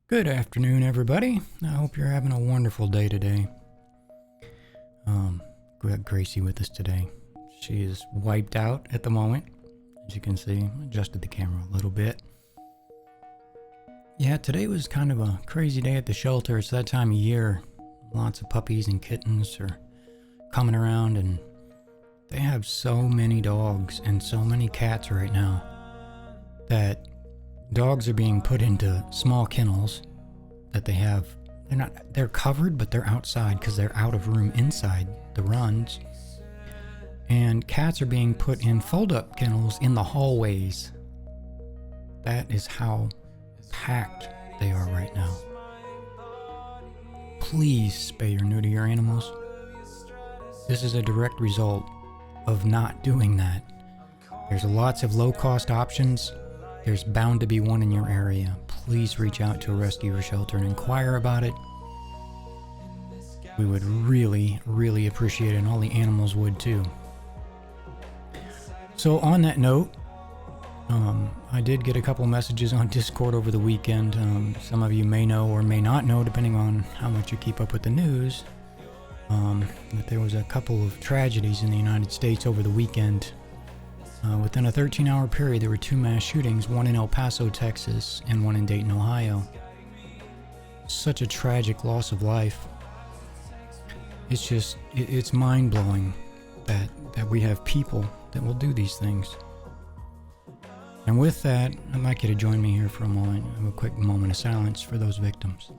Good afternoon, everybody. I hope you're having a wonderful day today. We got Gracie with us today. She is wiped out at the moment. As you can see, I adjusted the camera a little bit. Yeah, today was kind of a crazy day at the shelter. It's that time of year. Lots of puppies and kittens are coming around, and they have so many dogs and so many cats right now that dogs are being put into small kennels that they have. They're covered, but they're outside because they're out of room inside the runs. And cats are being put in fold-up kennels in the hallways. That is how packed they are right now. Please spay or neuter your animals. This is a direct result of not doing that. There's lots of low-cost options. There's bound to be one in your area. Please reach out to a rescue or shelter and inquire about it. We would really, really appreciate it, and all the animals would too. So on that note, I did get a couple messages on Discord over the weekend. Some of you may know or may not know, depending on how much you keep up with the news, that there was a couple of tragedies in the United States over the weekend. Within a 13-hour period, there were 2 mass shootings, one in El Paso, Texas, and one in Dayton, Ohio. Such a tragic loss of life. It's mind-blowing that we have people that will do these things. And with that, I'd like you to join me here for a moment, a quick moment of silence for those victims.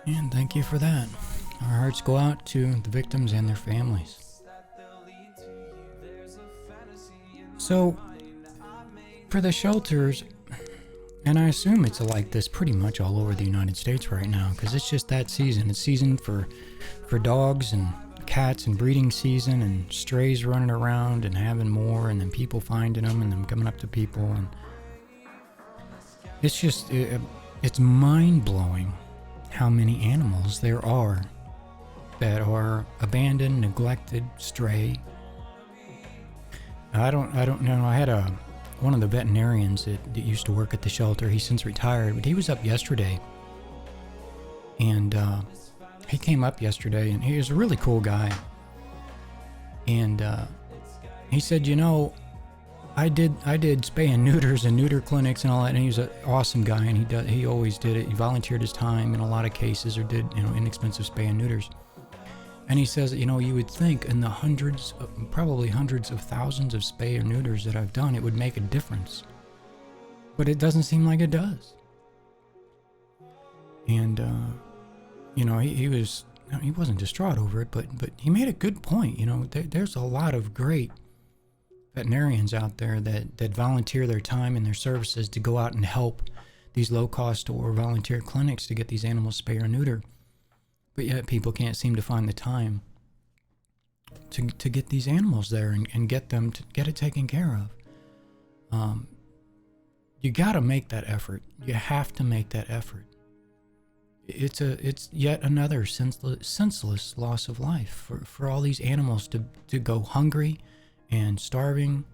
And thank you for that. Our hearts go out to the victims and their families. So, for the shelters, and I assume it's like this pretty much all over the United States right now, because it's just that season. It's season for dogs and cats, and breeding season, and strays running around and having more, and then people finding them and them coming up to people, and it's mind-blowing how many animals there are that are abandoned, neglected, stray. I don't know. I had one of the veterinarians that used to work at the shelter. He's since retired, but he was up yesterday, and he came up yesterday, and he was a really cool guy. And he said, I did spay and neuters and neuter clinics and all that, and he was an awesome guy, and he always did it. He volunteered his time in a lot of cases, or did inexpensive spay and neuters. And he says, you would think in the probably hundreds of thousands of spay or neuters that I've done, it would make a difference, but it doesn't seem like it does. And he wasn't distraught over it, but he made a good point. There's a lot of great veterinarians out there that volunteer their time and their services to go out and help these low-cost or volunteer clinics to get these animals spay or neuter. But yet people can't seem to find the time to get these animals there and get it taken care of. You got to make that effort. You have to make that effort. It's yet another senseless loss of life for all these animals to go hungry and starving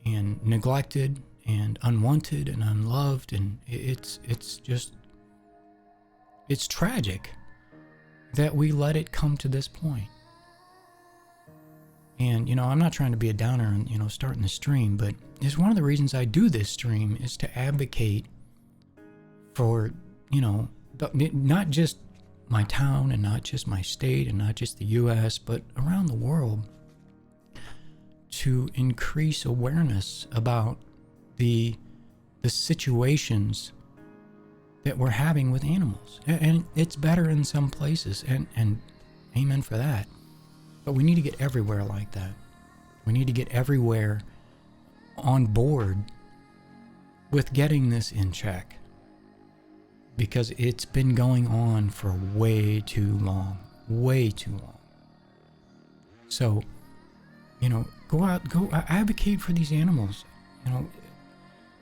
and neglected and unwanted and unloved, and it's tragic that we let it come to this point. And I'm not trying to be a downer and starting the stream, but it's one of the reasons I do this stream is to advocate for not just my town and not just my state and not just the US, but around the world, to increase awareness about the situations that we're having with animals. And it's better in some places, and amen for that. But we need to get everywhere like that. We need to get everywhere on board with getting this in check. Because it's been going on for way too long. Way too long. So, go out, advocate for these animals.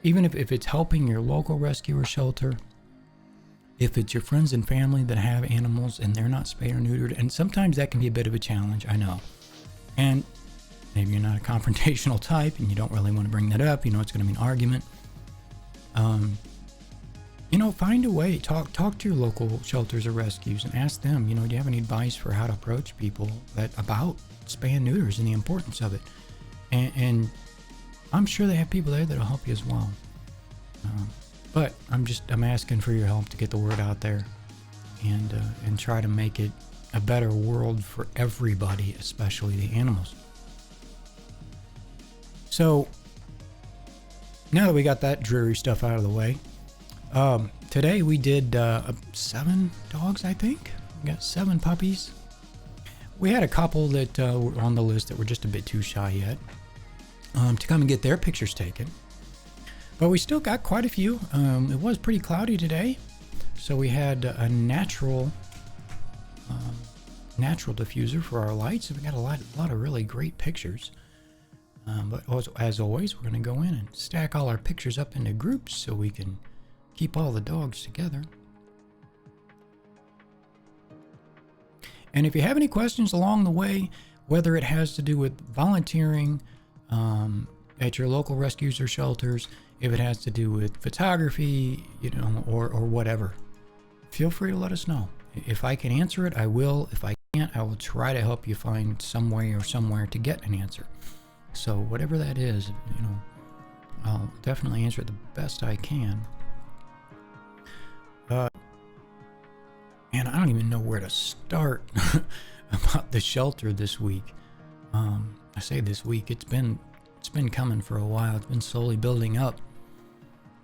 Even if it's helping your local rescue or shelter, if it's your friends and family that have animals and they're not spayed or neutered, and sometimes that can be a bit of a challenge, I know. And maybe you're not a confrontational type and you don't really want to bring that up, it's going to be an argument. Find a way, talk to your local shelters or rescues and ask them, do you have any advice for how to approach people about spay and neuters and the importance of it? And I'm sure they have people there that'll help you as well. But I'm asking for your help to get the word out there and try to make it a better world for everybody, especially the animals. So now that we got that dreary stuff out of the way, today we did 7 dogs, I think. We got 7 puppies. We had a couple that were on the list that were just a bit too shy yet to come and get their pictures taken. But we still got quite a few. It was pretty cloudy today, so we had a natural diffuser for our lights. We got a lot of really great pictures. But as always, we're going to go in and stack all our pictures up into groups so we can keep all the dogs together. And if you have any questions along the way, whether it has to do with volunteering at your local rescues or shelters, if it has to do with photography, or whatever, feel free to let us know. If I can answer it, I will. If I can't, I will try to help you find some way or somewhere to get an answer. So whatever that is, I'll definitely answer it the best I can. And I don't even know where to start about the shelter this week. I say this week, it's been coming for a while. It's been slowly building up.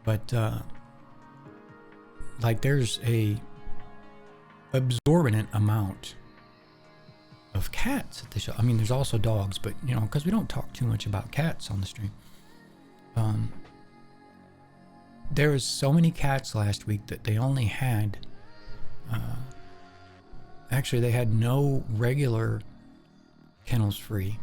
But there's a absorbent amount of cats at the shelter. I mean, there's also dogs, but because we don't talk too much about cats on the stream. There was so many cats last week that they only had actually they had no regular kennels free,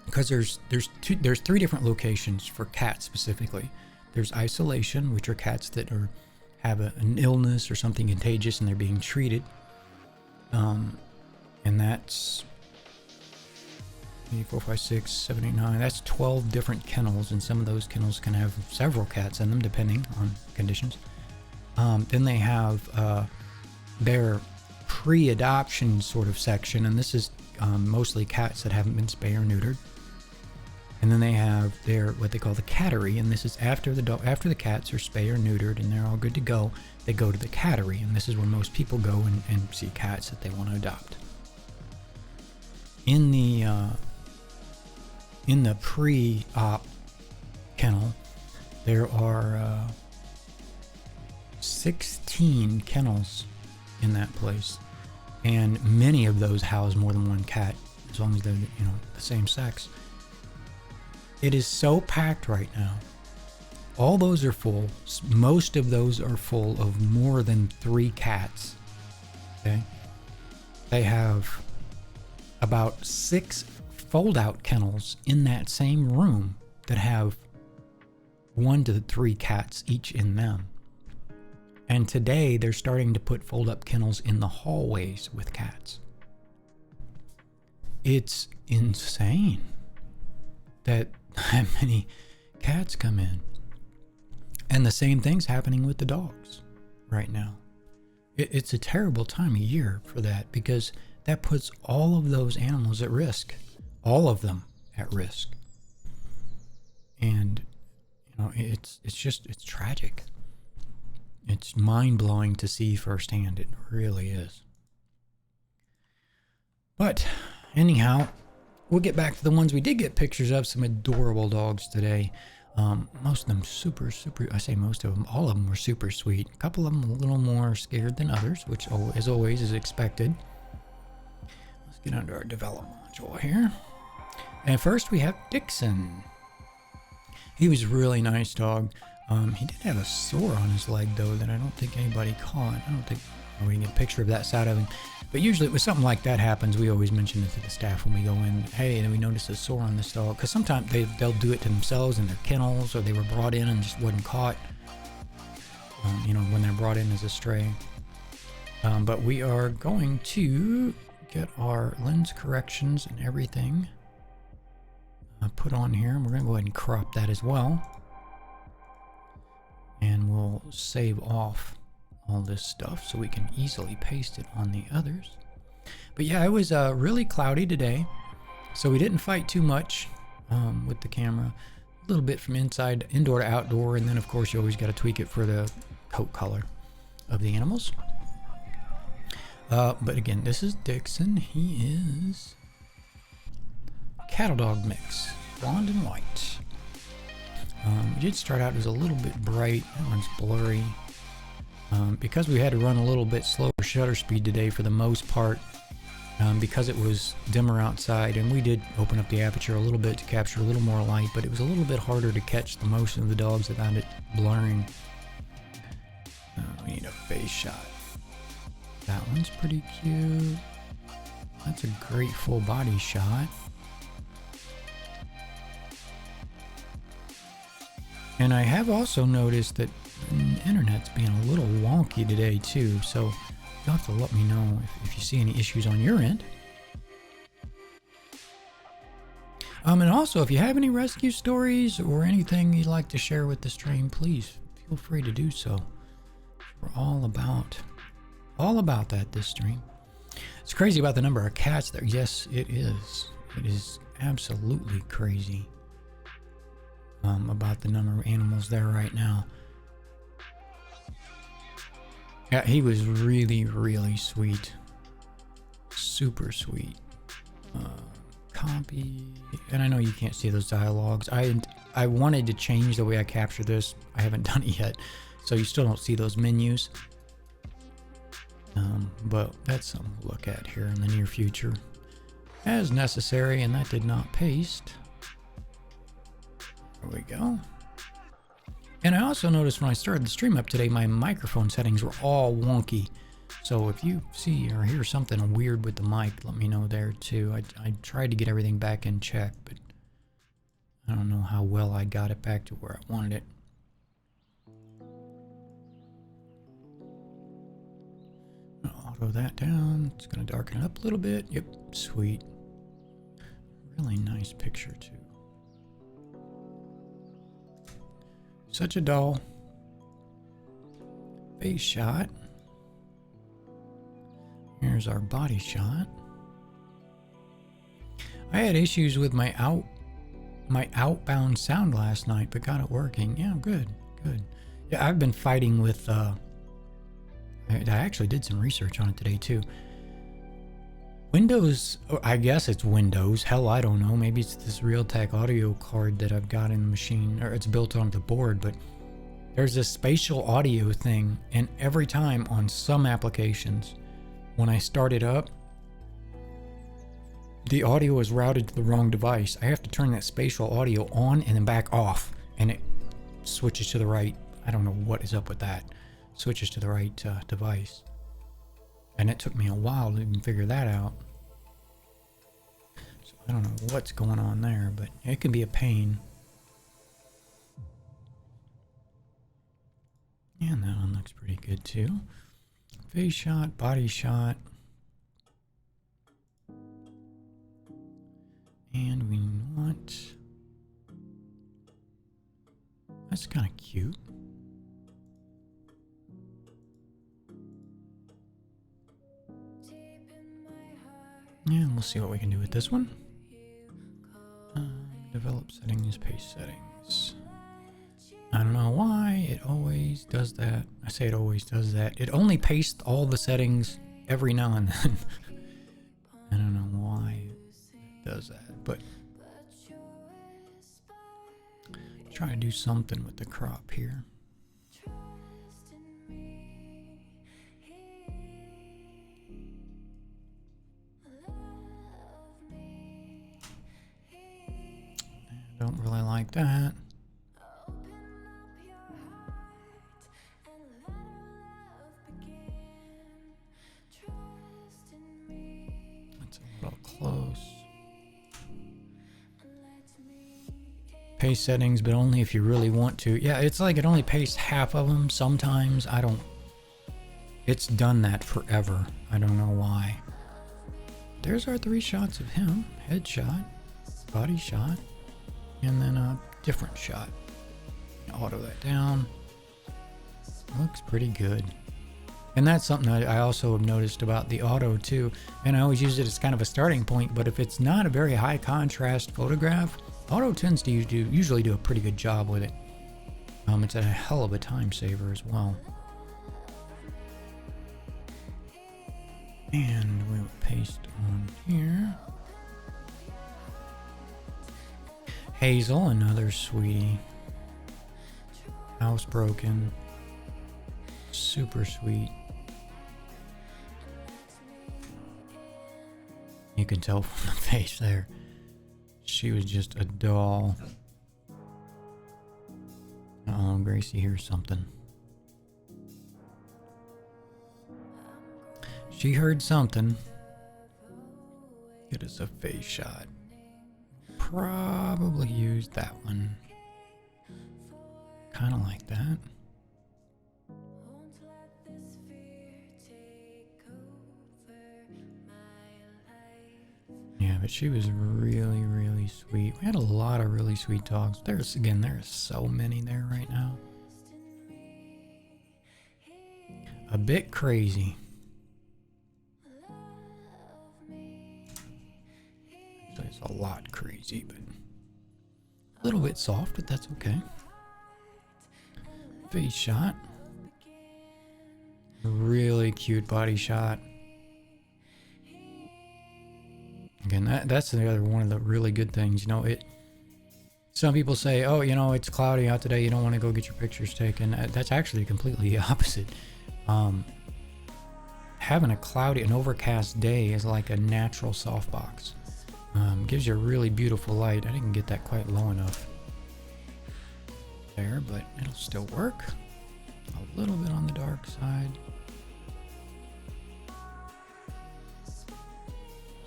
because there's 3 different locations for cats specifically. There's isolation, which are cats that have an illness or something contagious and they're being treated, and that's 4, 5, 6, 7, 8, 9. That's 12 different kennels, and some of those kennels can have several cats in them depending on conditions. Then they have their pre-adoption sort of section, and this is mostly cats that haven't been spayed or neutered. And then they have their what they call the cattery, and this is after the cats are spayed or neutered and they're all good to go. They go to the cattery, and this is where most people go and see cats that they want to adopt. In the pre-op kennel, there are 16 kennels in that place, and many of those house more than one cat, as long as they're the same sex. It is so packed right now. All those are full. Most of those are full of more than 3 cats. Okay, they have about 6 fold-out kennels in that same room that have 1 to 3 cats each in them. And today they're starting to put fold-up kennels in the hallways with cats. It's insane that many cats come in. And the same thing's happening with the dogs right now. It's a terrible time of year for that, because that puts all of those animals at risk. All of them at risk. And it's tragic. It's mind-blowing to see firsthand. It really is. But anyhow, we'll get back to the ones we did get pictures of. Some adorable dogs today. Most of them super, I say most of them, all of them were super sweet. A couple of them a little more scared than others, which as always is expected. Let's get under our develop schedule here. And first we have Dixon. He was a really nice dog. He did have a sore on his leg though that I don't think anybody caught. I don't think we can get a picture of that side of him. But usually when something like that happens, we always mention it to the staff when we go in. Hey, and we notice a sore on this dog. Because sometimes they'll do it to themselves in their kennels, or they were brought in and just wasn't caught. You know, when they're brought in as a stray. But we are going to get our lens corrections and everything put on here. We're going to go ahead and crop that as well. And we'll save off all this stuff so we can easily paste it on the others. But yeah, it was really cloudy today, so we didn't fight too much with the camera. A little bit from inside, indoor to outdoor, and then of course you always got to tweak it for the coat color of the animals. But again, this is Dixon. He is cattle dog mix, blonde and white. It did start out as a little bit bright. That one's blurry. Because we had to run a little bit slower shutter speed today for the most part, because it was dimmer outside, and we did open up the aperture a little bit to capture a little more light, but it was a little bit harder to catch the motion of the dogs without it blurring. We need a face shot. That one's pretty cute. That's a great full body shot. And I have also noticed that the internet's being a little wonky today too, so you'll have to let me know if you see any issues on your end. And also, if you have any rescue stories or anything you'd like to share with the stream, please feel free to do so. We're all about that this stream. It's crazy about the number of cats there. Yes, it is. It is absolutely crazy. About the number of animals there right now. Yeah, he was really, really sweet. Super sweet. Copy. And I know you can't see those dialogues. I wanted to change the way I capture this. I haven't done it yet. So you still don't see those menus. But that's something to look at here in the near future. As necessary, and that did not paste. There we go. And I also noticed when I started the stream up today, my microphone settings were all wonky. So if you see or hear something weird with the mic, let me know there too. I tried to get everything back in check, but I don't know how well I got it back to where I wanted it. I'll auto that down. It's going to darken it up a little bit. Yep, sweet. Really nice picture too. Such a doll. Face shot. Here's our body shot. I had issues with my outbound sound last night, but got it working. Yeah, good. Yeah, I've been fighting with I actually did some research on it today too. Windows, I guess it's Windows. Hell, I don't know. Maybe it's this Realtek audio card that I've got in the machine, or it's built onto the board, but there's this spatial audio thing, and every time on some applications, when I start it up, the audio is routed to the wrong device. I have to turn that spatial audio on and then back off, and it switches to the right. I don't know what is up with that. Switches to the right device. And it took me a while to even figure that out. So I don't know what's going on there, but it can be a pain. And that one looks pretty good too. Face shot, body shot. And we want... That's kind of cute. Yeah, we'll see what we can do with this one. Develop settings, paste settings. I don't know why it always does that. I say it always does that. It only pastes all the settings every now and then. I don't know why it does that, but try to do something with the crop here. Don't really like that. That's a little close. Paste settings, but only if you really want to. Yeah, it's like it only pastes half of them sometimes. I don't... It's done that forever. I don't know why. There's our 3 shots of him. Headshot, body shot, and then a different shot. Auto that down. Looks pretty good. And that's something I also have noticed about the auto too. And I always use it as kind of a starting point, but if it's not a very high contrast photograph, auto tends to usually do a pretty good job with it. It's a hell of a time saver as well. And we'll paste on here. Hazel, another sweetie. Housebroken. Super sweet. You can tell from the face there. She was just a doll. Uh-oh, Gracie hears something. She heard something. Get us a face shot. Probably use that one. Kind of like that. Yeah, but she was really, really sweet. We had a lot of really sweet dogs. There's so many there right now. A bit crazy. Actually, it's a lot crazy, but a little bit soft, but that's okay. Face shot. Really cute body shot. Again, that's the other one of the really good things. You know, some people say, oh, you know, it's cloudy out today, you don't want to go get your pictures taken. That's actually completely the opposite. Having an overcast day is like a natural softbox. Gives you a really beautiful light. I didn't get that quite low enough there, but it'll still work. A little bit on the dark side.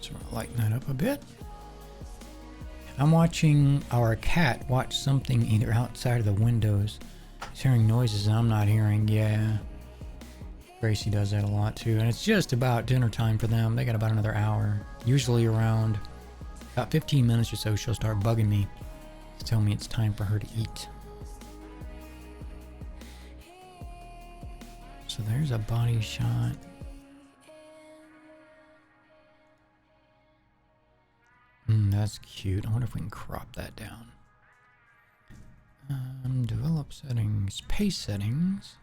So we'll lighten that up a bit. I'm watching our cat watch something either outside of the windows. He's hearing noises I'm not hearing. Yeah. Gracie does that a lot too. And it's just about dinner time for them. They got about another hour. Usually around about 15 minutes or so, she'll start bugging me to tell me it's time for her to eat. So there's a body shot. That's cute. I wonder if we can crop that down. Develop settings, pace settings.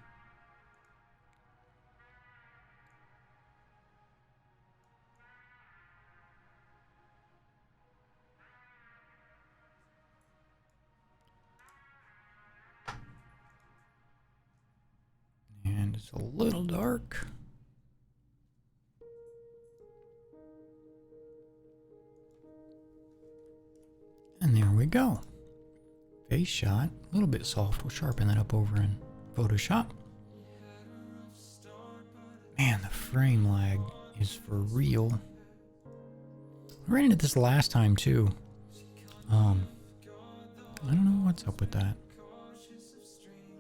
And it's a little dark. And there we go. Face shot, a little bit soft. We'll sharpen that up over in Photoshop. Man, the frame lag is for real. I ran into this last time too. I don't know what's up with that.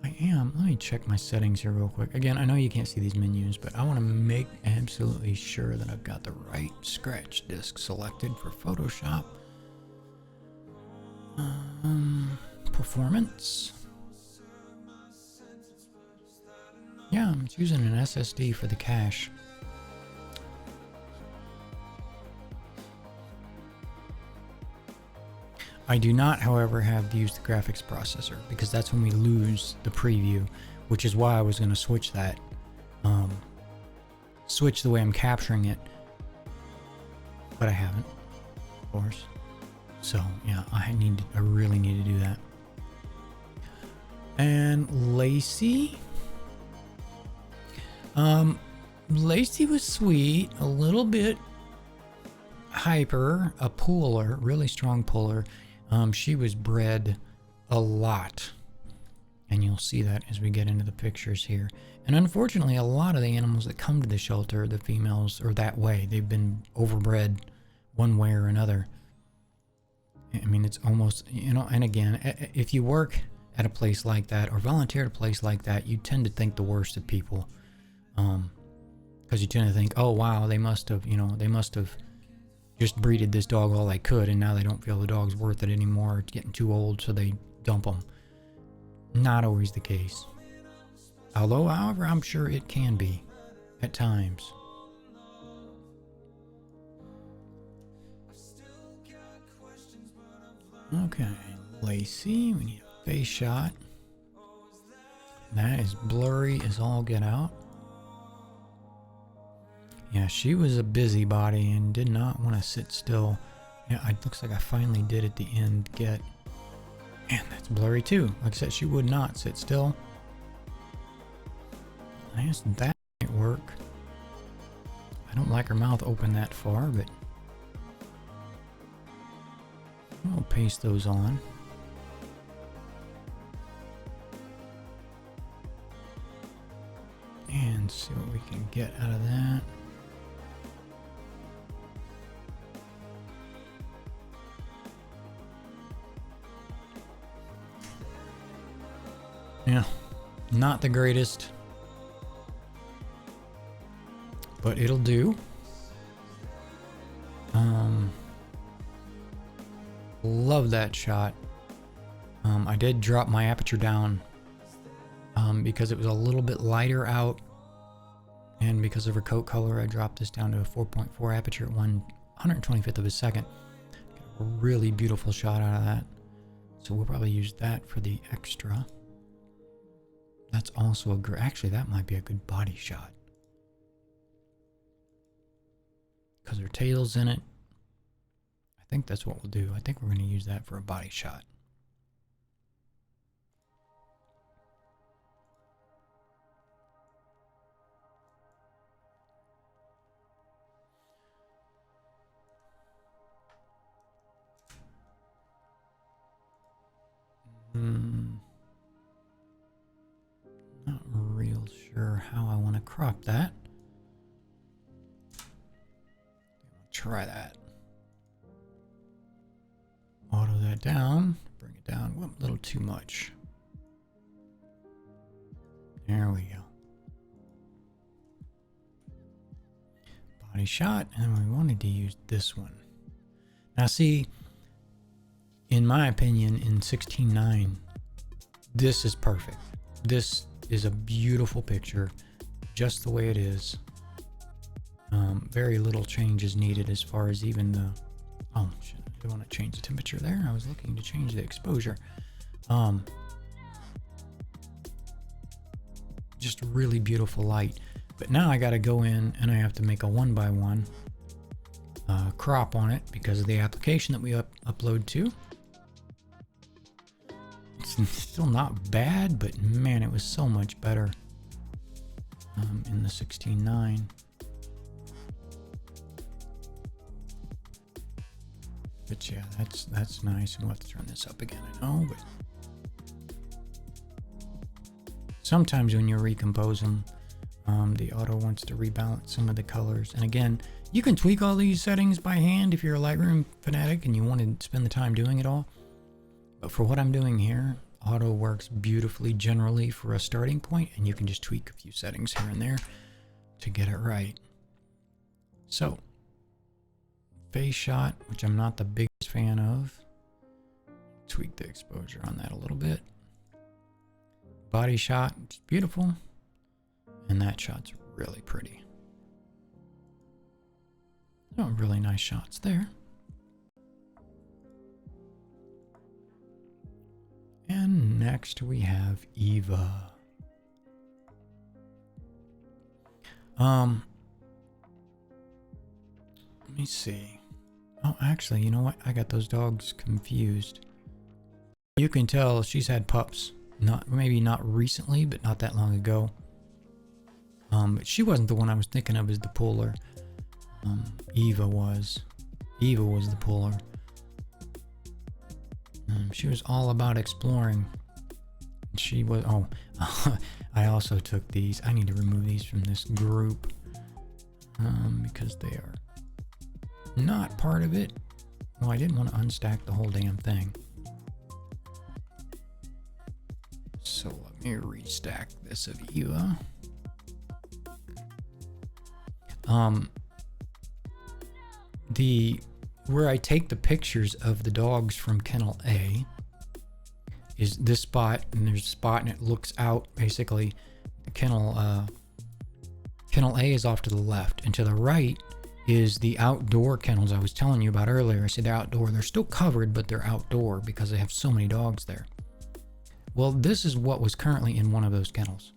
Let me check my settings here real quick. Again, I know you can't see these menus, but I want to make absolutely sure that I've got the right scratch disk selected for Photoshop. Performance. Yeah, I'm using an SSD for the cache. I do not, however, have to use the graphics processor because that's when we lose the preview, which is why I was going to switch that. Switch the way I'm capturing it, but I haven't, of course. So yeah, I really need to do that. And Lacey. Lacey was sweet, a little bit hyper, a puller, really strong puller. She was bred a lot, and you'll see that as we get into the pictures here. And unfortunately, a lot of the animals that come to the shelter, the females, are that way. They've been overbred one way or another. I mean, it's almost, you know, and again, if you work at a place like that or volunteer at a place like that, you tend to think the worst of people. Because you tend to think, oh, wow, they must have just breeded this dog all they could, and now they don't feel the dog's worth it anymore. It's getting too old, so they dump them. Not always the case. Although, however, I'm sure it can be at times. Okay, Lacey, we need a face shot. That is blurry as all get out. Yeah, she was a busybody and did not want to sit still. Yeah, it looks like I finally did at the end get... Man, that's blurry too. Like I said, she would not sit still. I guess that might work. I don't like her mouth open that far, but... I'll paste those on. And see what we can get out of that. Yeah, not the greatest, but it'll do. Love that shot. I did drop my aperture down because it was a little bit lighter out, and because of her coat color, I dropped this down to a 4.4 aperture at 125th of a second. Got a really beautiful shot out of that. So we'll probably use that for the extra. That's also a great, actually that might be a good body shot. Because her tail's in it. I think that's what we'll do. I think we're going to use that for a body shot. Not real sure how I want to crop that. Try that. Auto that down. Bring it down. Whoop, a little too much. There we go. Body shot, and we wanted to use this one. Now see, in my opinion, in 16:9, this is perfect. This is a beautiful picture, just the way it is. Very little change is needed as far as even the... Oh, shit, I don't want to change the temperature there. I was looking to change the exposure. Just really beautiful light. But now I got to go in and I have to make a 1x1 crop on it because of the application that we upload to. It's still not bad, but man, it was so much better in the 16:9. But yeah, that's nice. We'll have to turn this up again, I know, but sometimes when you recompose them, the auto wants to rebalance some of the colors. And again, you can tweak all these settings by hand if you're a Lightroom fanatic and you want to spend the time doing it all. But for what I'm doing here, auto works beautifully generally for a starting point, and you can just tweak a few settings here and there to get it right. So, face shot, which I'm not the biggest fan of. Tweak the exposure on that a little bit. Body shot, it's beautiful. And that shot's really pretty. Oh, really nice shots there. And next we have Eva. Let me see. Oh, actually, you know what? I got those dogs confused. You can tell she's had pups. Maybe not recently, but not that long ago. But she wasn't the one I was thinking of as the puller. Eva was. Eva was the puller. She was all about exploring. She was, oh, I also took these. I need to remove these from this group because they are not part of it. Well, I didn't want to unstack the whole damn thing. So let me restack this of Eva. Where I take the pictures of the dogs from Kennel A is this spot, and there's a spot and it looks out basically. The Kennel A is off to the left, and to the right is the outdoor kennels I was telling you about earlier. I said they're outdoor. They're still covered, but they're outdoor because they have so many dogs there. Well, this is what was currently in one of those kennels.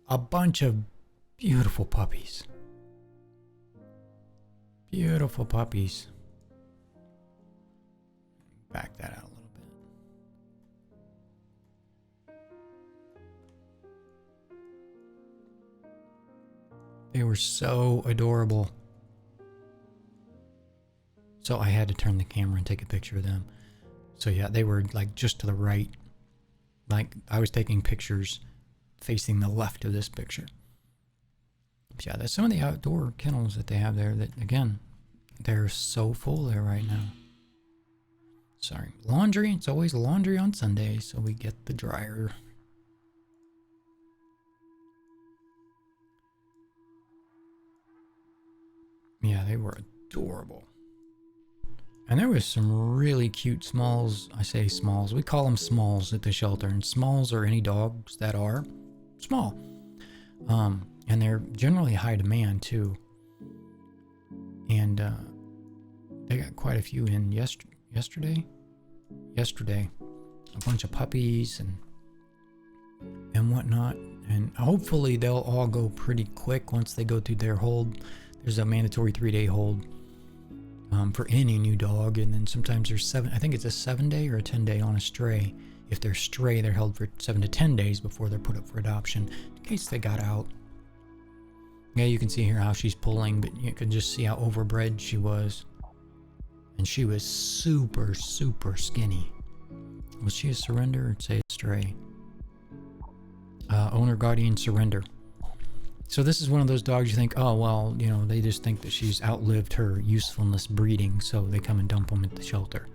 A bunch of beautiful puppies. Beautiful puppies. Back that out a little bit. They were so adorable. So I had to turn the camera and take a picture of them. So yeah, they were like just to the right. Like I was taking pictures facing the left of this picture. But yeah, that's some of the outdoor kennels that they have there that, again, they're so full there right now. Sorry. Laundry. It's always laundry on Sundays, so we get the dryer. Yeah, they were adorable. And there was some really cute smalls. I say smalls. We call them smalls at the shelter. And smalls are any dogs that are small. And they're generally high demand too. And they got quite a few in yesterday. A bunch of puppies and whatnot. And hopefully they'll all go pretty quick once they go through their hold. There's a mandatory 3-day hold for any new dog. And then sometimes there's I think it's a 7-day or a 10-day on a stray. If they're stray, they're held for 7 to 10 days before they're put up for adoption in case they got out. Yeah, you can see here how she's pulling, but you can just see how overbred she was. And she was super, super skinny. Was she a surrender or say a stray? Owner guardian surrender. So this is one of those dogs you think, oh, well, you know, they just think that she's outlived her usefulness breeding, so they come and dump them at the shelter.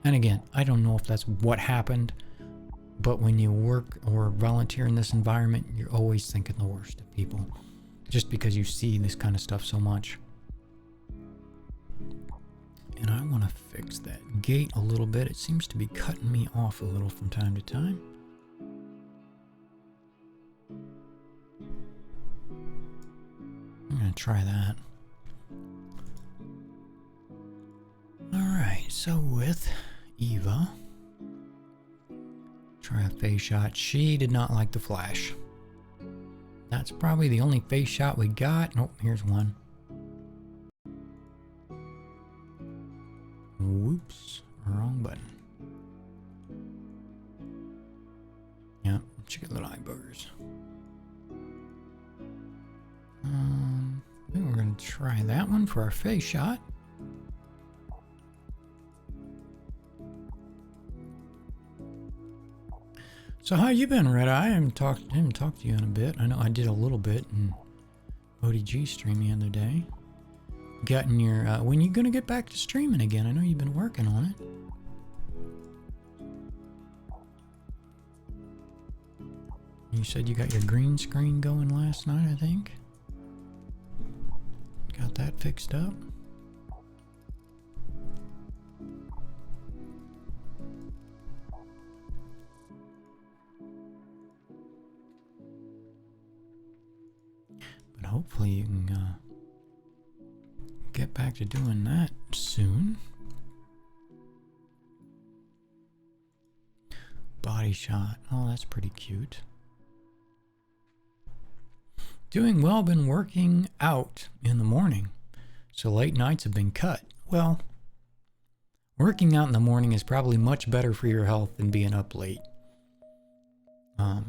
And again, I don't know if that's what happened, but when you work or volunteer in this environment, you're always thinking the worst of people, just because you see this kind of stuff so much. And I want to fix that gate a little bit. It seems to be cutting me off a little from time to time. I'm going to try that. Alright, so with Eva, try a face shot. She did not like the flash. That's probably the only face shot we got. Nope, here's one. Whoops, wrong button. Yep, she got little eye boogers. I think we're gonna try that one for our face shot. So how you been, Red Eye? I haven't talked to you in a bit. I know I did a little bit in ODG stream the other day. Gotten your when you gonna get back to streaming again? I know you've been working on it. You said you got your green screen going last night, I think. Got that fixed up. But hopefully you can get back to doing that soon. Body shot. Oh, that's pretty cute. Doing well, been working out in the morning, so late nights have been cut. Well, working out in the morning is probably much better for your health than being up late. I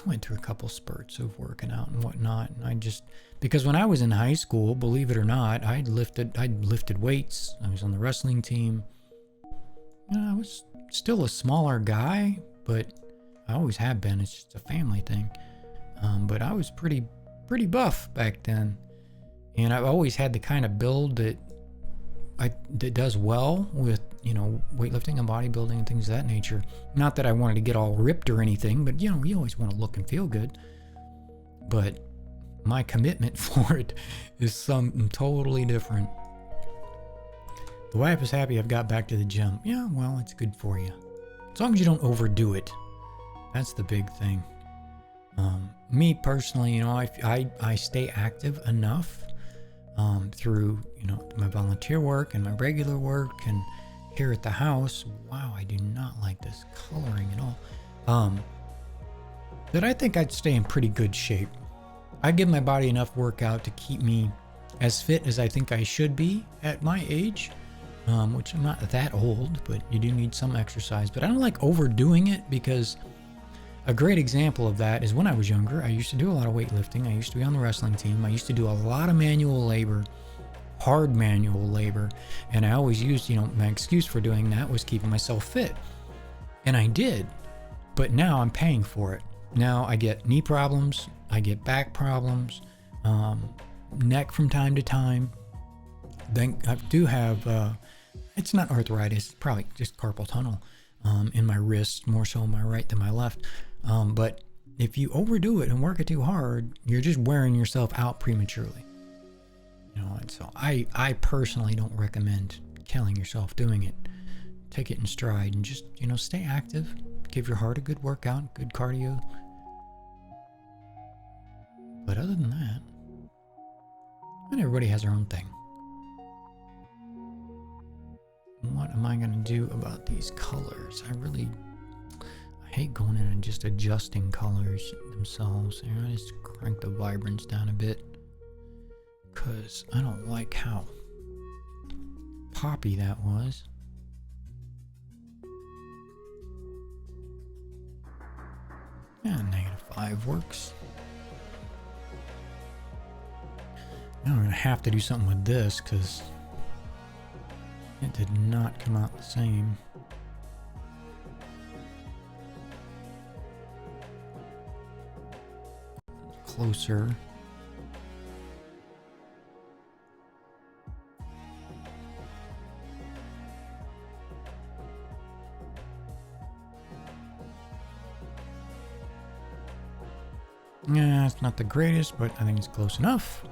went through a couple spurts of working out and whatnot, and I just Because when I was in high school, believe it or not, I'd lifted weights. I was on the wrestling team. I was still a smaller guy, but I always have been. It's just a family thing. But I was pretty buff back then, and I've always had the kind of build that does well with weightlifting and bodybuilding and things of that nature. Not that I wanted to get all ripped or anything, but you always want to look and feel good. But my commitment for it is something totally different. The wife is happy I've got back to the gym. Yeah, well, it's good for you. As long as you don't overdo it. That's the big thing. Me personally, I stay active enough through, my volunteer work and my regular work and here at the house. Wow, I do not like this coloring at all. That I think I'd stay in pretty good shape. I give my body enough workout to keep me as fit as I think I should be at my age, which I'm not that old, but you do need some exercise. But I don't like overdoing it, because a great example of that is when I was younger, I used to do a lot of weightlifting. I used to be on the wrestling team. I used to do a lot of manual labor, hard manual labor. And I always used, my excuse for doing that was keeping myself fit. And I did. But now I'm paying for it. Now I get knee problems. I get back problems, neck from time to time. Then I do have, it's not arthritis, it's probably just carpal tunnel in my wrist, more so my right than my left. But if you overdo it and work it too hard, you're just wearing yourself out prematurely. And so I personally don't recommend killing yourself doing it. Take it in stride and just, stay active. Give your heart a good workout, good cardio. But other than that, and everybody has their own thing. What am I going to do about these colors? I hate going in and just adjusting colors themselves. I just crank the vibrance down a bit, because I don't like how poppy that was. Yeah, -5 works. Now I'm going to have to do something with this, because it did not come out the same. Closer. Yeah, it's not the greatest, but I think it's close enough.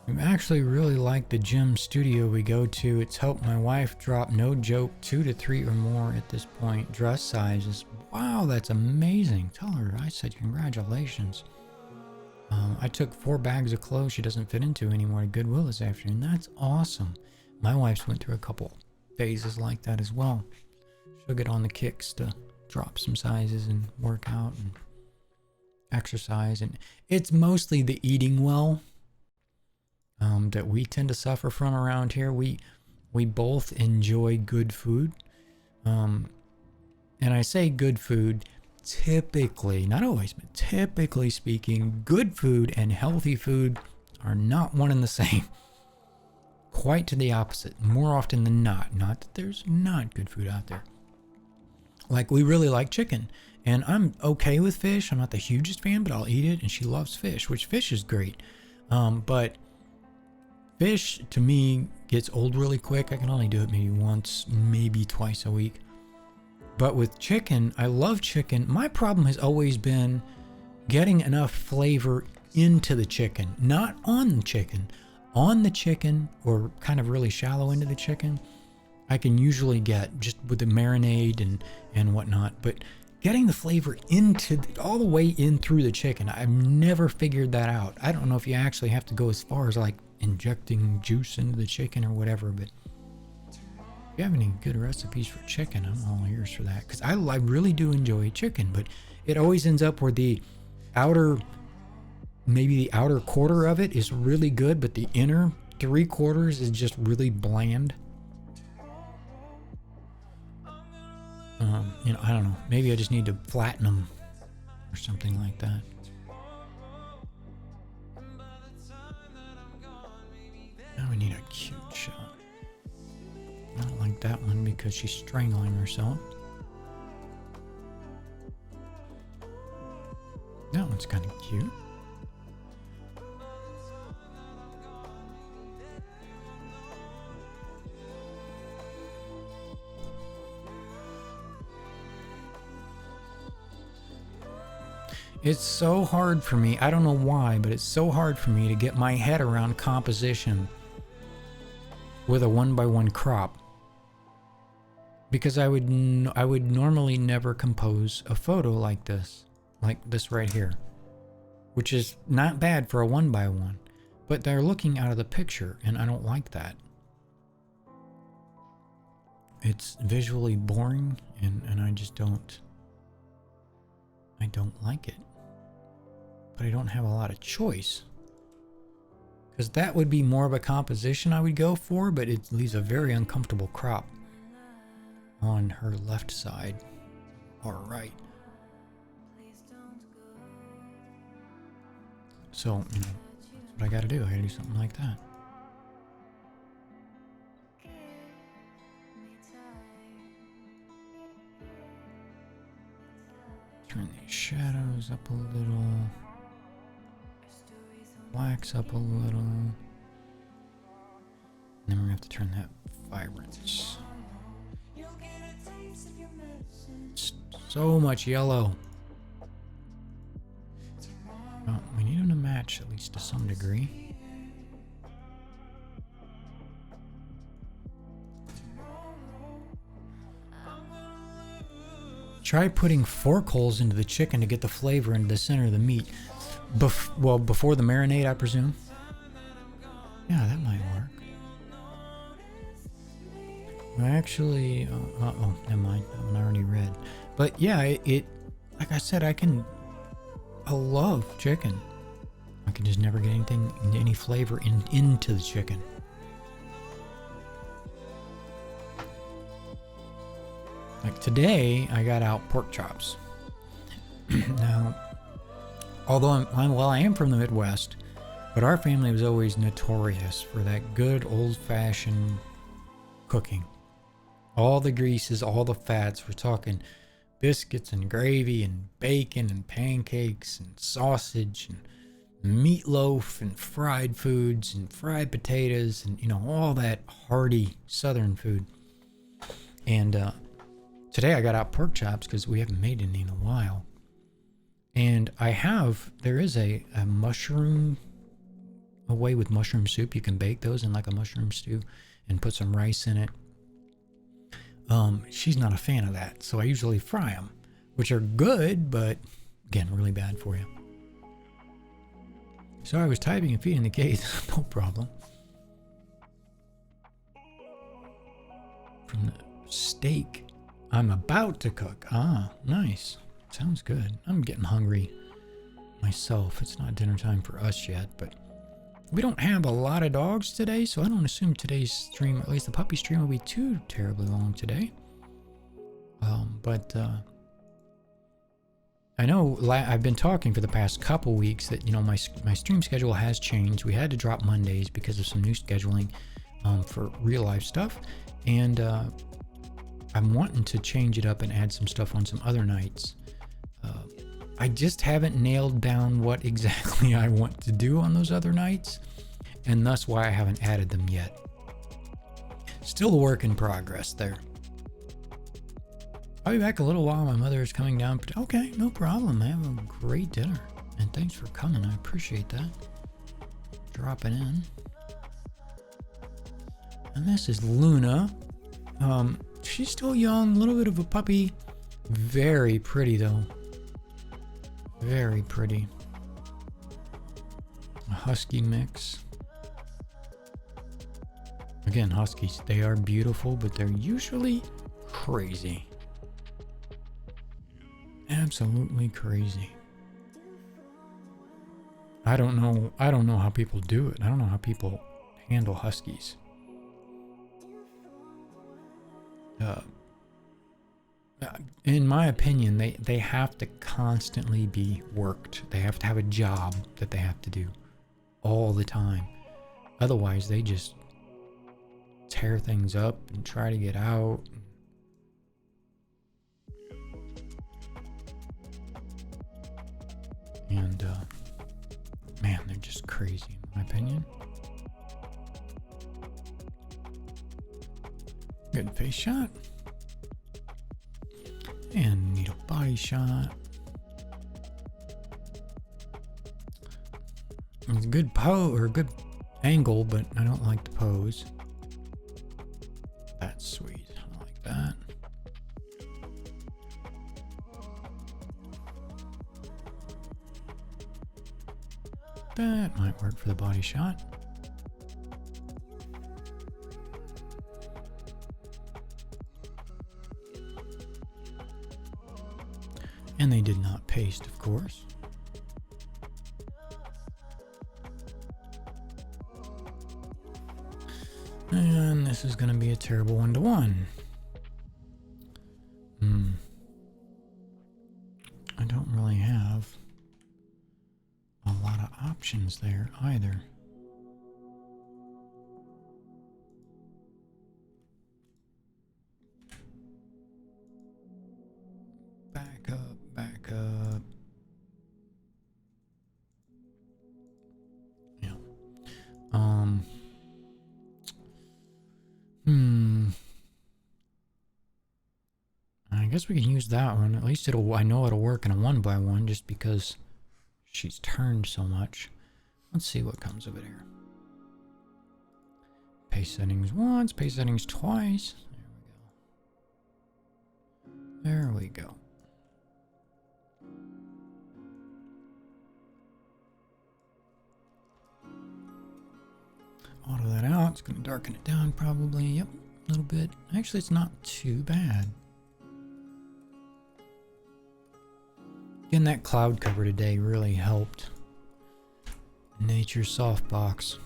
I actually really like the gym studio we go to. It's helped my wife drop, no joke, 2 to 3 or more at this point. Dress sizes. Wow, that's amazing. Tell her I said congratulations. I took 4 bags of clothes she doesn't fit into anymore to Goodwill this afternoon. That's awesome. My wife's went through a couple phases like that as well. She'll get on the kicks to drop some sizes and work out and exercise. And it's mostly the eating well that we tend to suffer from around here. We both enjoy good food. And I say good food, typically, not always, but typically speaking, good food and healthy food are not one and the same. Quite to the opposite, more often than not. Not that there's not good food out there. Like, we really like chicken, and I'm okay with fish. I'm not the hugest fan, but I'll eat it, and she loves fish, which fish is great. But fish, to me, gets old really quick. I can only do it maybe once, maybe twice a week. But with chicken, I love chicken. My problem has always been getting enough flavor into the chicken, not on the chicken. On the chicken, or kind of really shallow into the chicken, I can usually get just with the marinade and whatnot. But getting the flavor into all the way in through the chicken, I've never figured that out. I don't know if you actually have to go as far as like injecting juice into the chicken or whatever, but if you have any good recipes for chicken, I'm all ears for that, because I really do enjoy chicken. But it always ends up where maybe the outer quarter of it is really good, but the inner 3/4 is just really bland. I don't know. Maybe I just need to flatten them or something like that. like that one because she's strangling herself. That one's kind of cute. It's so hard for me. I don't know why, but it's so hard for me to get my head around composition with a 1x1 crop. Because I would normally never compose a photo like this right here, which is not bad for a 1x1, but they're looking out of the picture and I don't like that. It's visually boring and I just don't like it. But I don't have a lot of choice. Because that would be more of a composition I would go for, but it leaves a very uncomfortable crop on her left side or right. So, that's what I gotta do. I gotta do something like that. Turn these shadows up a little. Blacks up a little. And then we're gonna have to turn that vibrance. So much yellow. Well, we need them to match at least to some degree. Try putting fork holes into the chicken to get the flavor into the center of the meat. Before the marinade, I presume. Yeah, that might work. Actually, oh, never mind. That one I already read. But yeah, it like I said, I love chicken. I can just never get any flavor into the chicken. Like today, I got out pork chops. Now, although I am from the Midwest, but our family was always notorious for that good old-fashioned cooking. All the greases, all the fats. We're talking biscuits and gravy and bacon and pancakes and sausage and meatloaf and fried foods and fried potatoes and all that hearty Southern food. And today I got out pork chops because we haven't made any in a while. And there is a mushroom, a way with mushroom soup. You can bake those in like a mushroom stew and put some rice in it. She's not a fan of that, so I usually fry them, which are good, but again, really bad for you. So I was typing and feeding the case, no problem. From the steak I'm about to cook. Ah, nice. Sounds good. I'm getting hungry myself. It's not dinner time for us yet, but we don't have a lot of dogs today, so I don't assume today's stream, at least the puppy stream, will be too terribly long today. But I know I've been talking for the past couple weeks that my stream schedule has changed. We had to drop Mondays because of some new scheduling for real life stuff, and I'm wanting to change it up and add some stuff on some other nights. I just haven't nailed down what exactly I want to do on those other nights, and that's why I haven't added them yet. Still a work in progress there. I'll be back a little while. My mother is coming down. Okay, no problem. Have a great dinner, and thanks for coming. I appreciate that. Dropping in. And this is Luna. She's still young, a little bit of a puppy. Very pretty though. Very pretty. A husky mix. Again, huskies, they are beautiful, but they're usually crazy. Absolutely crazy. I don't know how people do it. I don't know how people handle huskies. In my opinion, they have to constantly be worked. They have to have a job that they have to do all the time. Otherwise, they just tear things up and try to get out. And man, they're just crazy in my opinion. Good face shot. And needle body shot. It's a good pose, or a good angle, but I don't like the pose. That's sweet. I like that. That might work for the body shot. And they did not paste, of course. And this is going to be a terrible 1-to-1. I don't really have a lot of options there either. Back up, back up. Yeah. I guess we can use that one. At least I know it'll work in a 1-by-1 just because she's turned so much. Let's see what comes of it here. Pace settings once, pace settings twice. There we go. Auto that out. It's going to darken it down probably. Yep, a little bit. Actually, it's not too bad. Getting that cloud cover today really helped. Nature softbox.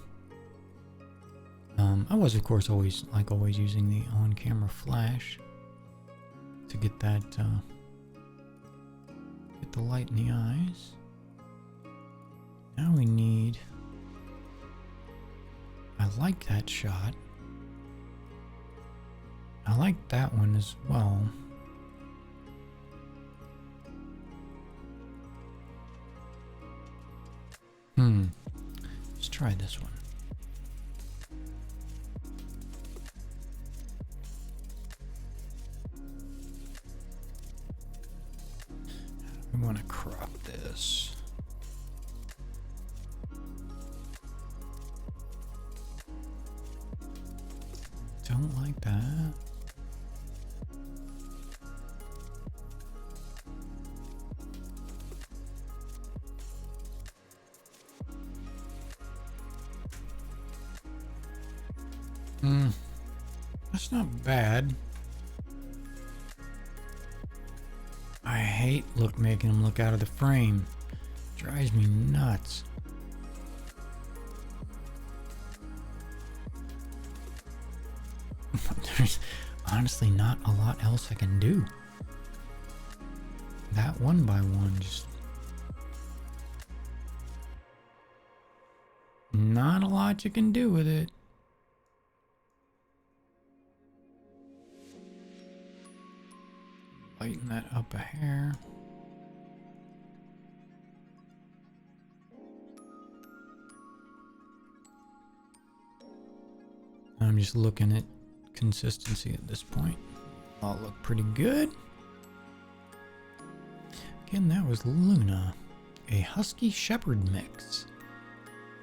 I was, of course, always using the on-camera flash to get that, get the light in the eyes. Now we need. I like that shot. I like that one as well. Let's try this one. We want to crop this. Don't like that. That's not bad. I hate making them look out of the frame. Drives me nuts. There's honestly not a lot else I can do. That 1-by-1 just not a lot you can do with it. Lighten that up a hair. I'm just looking at consistency at this point. All look pretty good. Again, that was Luna, a Husky Shepherd mix,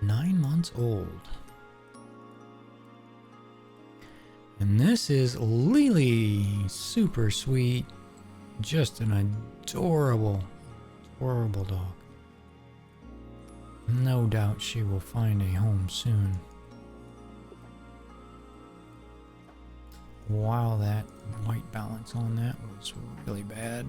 9 months old. And this is Lily, super sweet, just an adorable dog. No doubt she will find a home soon. Wow, that white balance on that was really bad.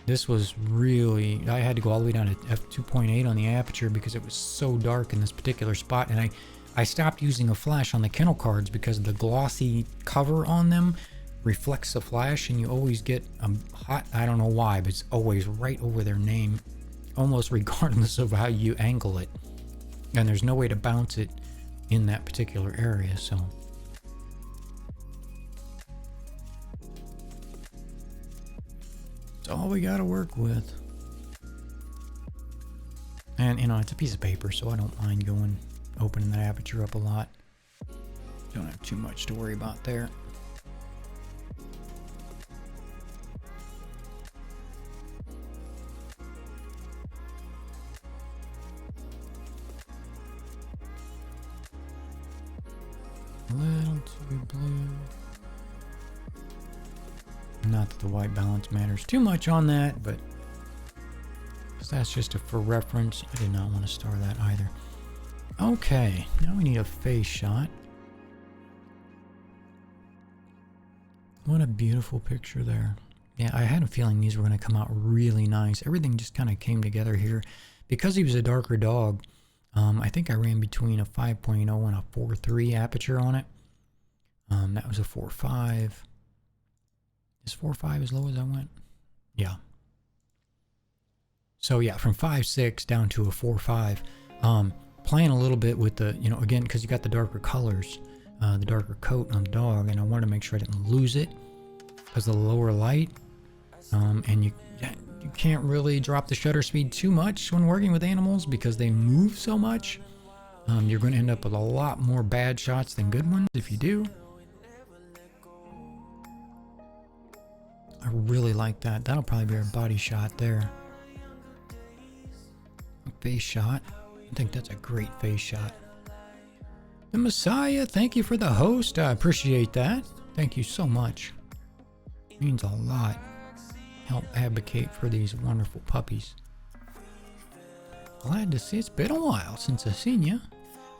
This was really, I had to go all the way down to f2.8 on the aperture because it was so dark in this particular spot, and I stopped using a flash on the kennel cards because the glossy cover on them reflects the flash, and you always get a hot, I don't know why, but it's always right over their name, almost regardless of how you angle it. And there's no way to bounce it in that particular area. So it's all we got to work with. And, you know, it's a piece of paper, so I don't mind opening that aperture up a lot. Don't have too much to worry about there. A little too blue. Not that the white balance matters too much on that, but that's just for reference. I did not want to star that either. Okay, now we need a face shot. What a beautiful picture there. Yeah, I had a feeling these were going to come out really nice. Everything just kind of came together here. Because he was a darker dog, I think I ran between a 5.0 and a 4.3 aperture on it. That was a 4.5. Is 4.5 as low as I went? Yeah. So yeah, from 5.6 down to a 4.5. Playing a little bit with the, you know, again, because you got the darker colors, the darker coat on the dog, and I wanted to make sure I didn't lose it because of the lower light. And you can't really drop the shutter speed too much when working with animals because they move so much. You're going to end up with a lot more bad shots than good ones if you do. I really like that. That'll probably be our body shot there. Face shot. I think that's a great face shot. The Messiah, thank you for the host. I appreciate that. Thank you so much. It means a lot. Help advocate for these wonderful puppies. Glad to see. It's been a while since I've seen you.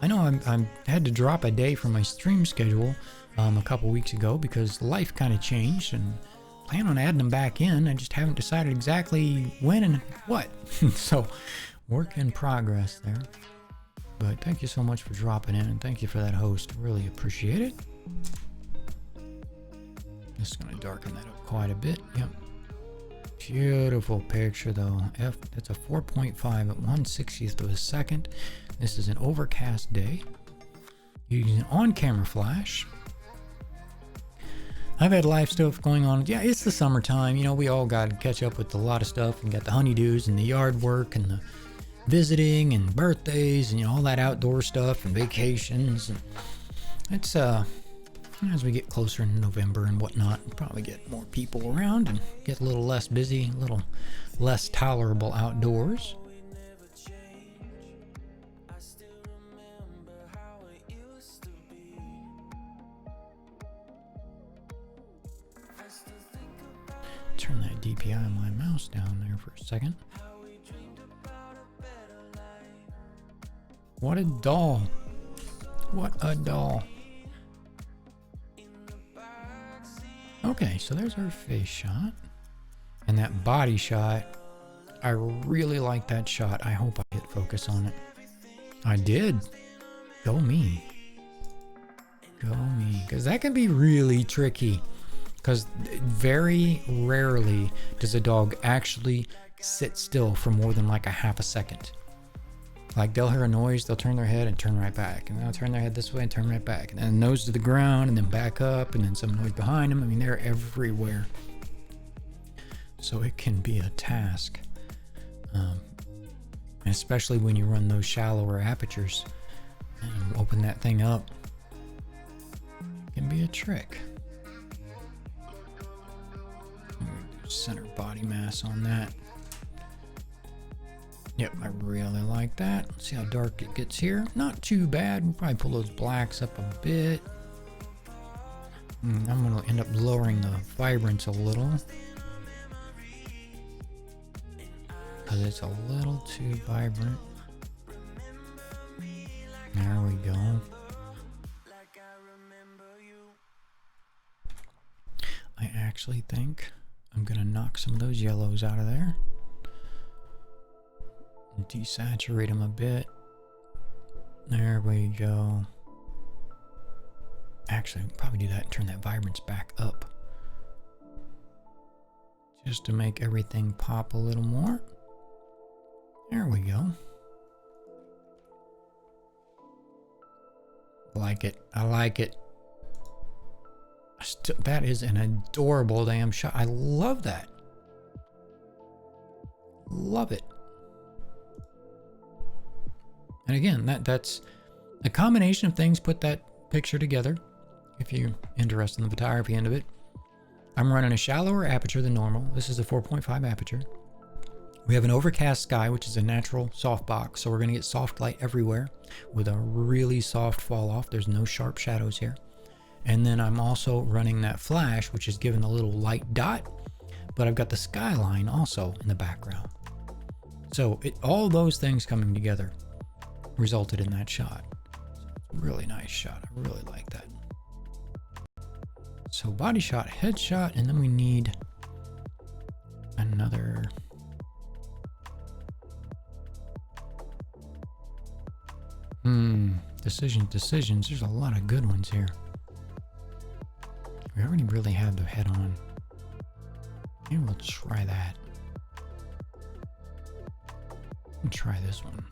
I know I had to drop a day from my stream schedule a couple weeks ago because life kind of changed, and plan on adding them back in. I just haven't decided exactly when and what. So work in progress there. But thank you so much for dropping in, and thank you for that host. Really appreciate it. Just gonna darken that up quite a bit. Yep. Beautiful picture though. That's a 4.5 at 1/60th of a second. This is an overcast day. Using on-camera flash. I've had live stuff going on. Yeah, it's the summertime. You know, we all got to catch up with a lot of stuff and got the honeydews and the yard work and the visiting and birthdays and, you know, all that outdoor stuff and vacations. And it's, as we get closer in November and whatnot, we'll probably get more people around and get a little less busy, a little less tolerable outdoors. Turn that DPI on my mouse down there for a second. What a doll. What a doll. Okay, so there's our face shot. And that body shot, I really like that shot. I hope I hit focus on it. I did. Go me. Go me. Because that can be really tricky. Because very rarely does a dog actually sit still for more than like a half a second. Like they'll hear a noise, they'll turn their head and turn right back. And they'll turn their head this way and turn right back. And then nose to the ground and then back up and then some noise behind them. I mean, they're everywhere. So it can be a task. Especially when you run those shallower apertures and open that thing up. It can be a trick. Center body mass on that. Yep, I really like that. Let's see how dark it gets here. Not too bad. We'll probably pull those blacks up a bit. I'm going to end up lowering the vibrance a little. Because it's a little too vibrant. There we go. I actually think I'm going to knock some of those yellows out of there. And desaturate them a bit. There we go. Actually, I'll probably do that and turn that vibrance back up. Just to make everything pop a little more. There we go. like it. I like it. That is an adorable damn shot. I love that. Love it. And again, that's a combination of things put that picture together. If you're interested in the photography end of it, I'm running a shallower aperture than normal. This is a 4.5 aperture. We have an overcast sky, which is a natural softbox, so we're going to get soft light everywhere with a really soft fall off. There's no sharp shadows here. And then I'm also running that flash, which is giving a little light dot, but I've got the skyline also in the background. So all those things coming together resulted in that shot. Really nice shot. I really like that. So body shot, headshot, and then we need another. Decisions. There's a lot of good ones here. We already really have the head on. Maybe we'll try that. We'll try this one.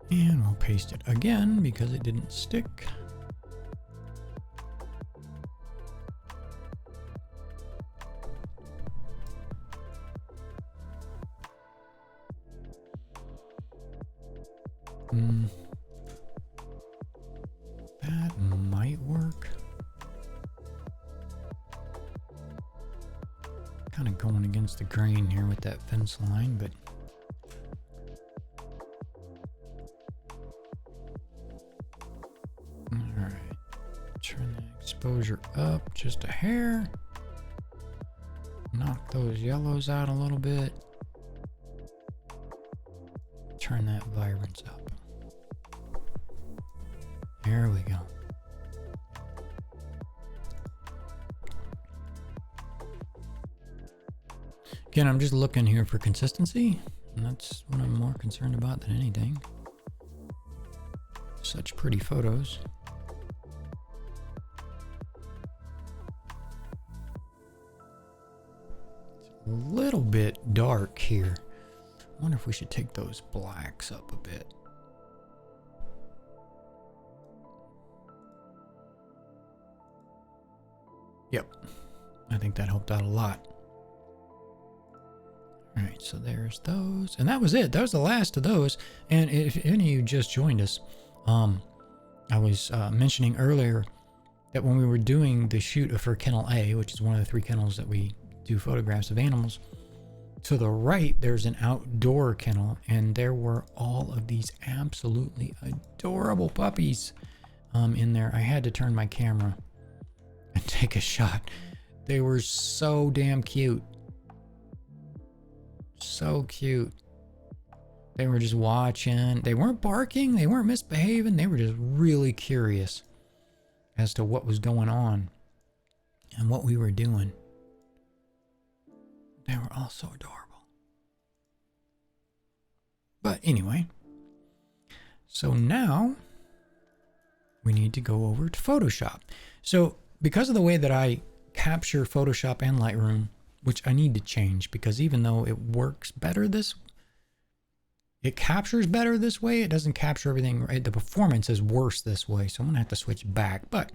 And we'll paste it again because it didn't stick. That might work. Kind of going against the grain here with that fence line, but all right. Turn the exposure up just a hair. Knock those yellows out a little bit. Turn that vibrance up. There we go. Again, I'm just looking here for consistency, and that's what I'm more concerned about than anything. Such pretty photos. It's a little bit dark here. I wonder if we should take those blacks up a bit. Yep, I think that helped out a lot. All right, so there's those, and that was it. That was the last of those. And if any of you just joined us, I was mentioning earlier that when we were doing the shoot for Kennel A, which is one of the 3 kennels that we do photographs of animals, to the right there's an outdoor kennel, and there were all of these absolutely adorable puppies in there. I had to turn my camera and take a shot. They were so damn cute. So cute. They were just watching. They weren't barking. They weren't misbehaving. They were just really curious as to what was going on and what we were doing. They were all so adorable. But anyway, so now we need to go over to Photoshop. So because of the way that I capture Photoshop and Lightroom, which I need to change, because even though it works better it captures better this way, it doesn't capture everything, right? The performance is worse this way, so I'm gonna have to switch back. But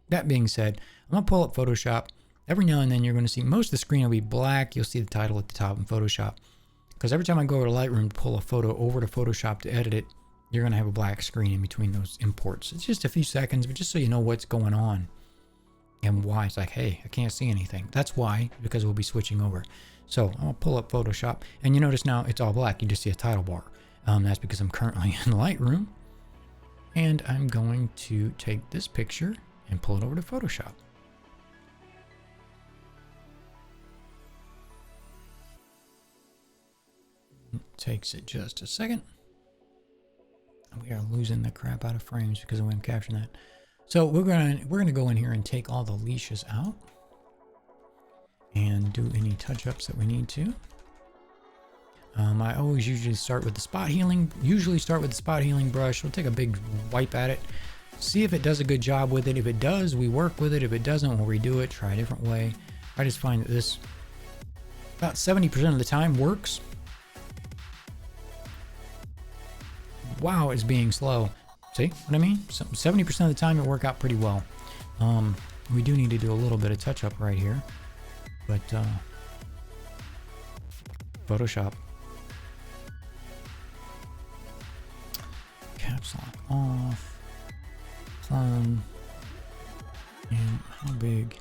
that being said, I'm gonna pull up Photoshop. Every now and then you're gonna see most of the screen will be black. You'll see the title at the top in Photoshop. Because every time I go over to Lightroom to pull a photo over to Photoshop to edit it, you're gonna have a black screen in between those imports. It's just a few seconds, but just so you know what's going on and why. It's like, hey, I can't see anything. That's why, because we'll be switching over. So I'll pull up Photoshop, and you notice now it's all black. You just see a title bar. That's because I'm currently in Lightroom, and I'm going to take this picture and pull it over to Photoshop. It takes it just a second. We are losing the crap out of frames because of the way I'm capturing that. So we're gonna go in here and take all the leashes out and do any touch-ups that we need to. I always usually start with the spot healing. Brush. We'll take a big wipe at it, see if it does a good job with it. If it does, we work with it. If it doesn't, we'll redo it, try a different way. I just find that this about 70% of the time works. wow, it's being slow. See what I mean? 70% of the time it work out pretty well. We do need to do a little bit of touch up right here, but Photoshop. Caps lock off. Clone. And how big?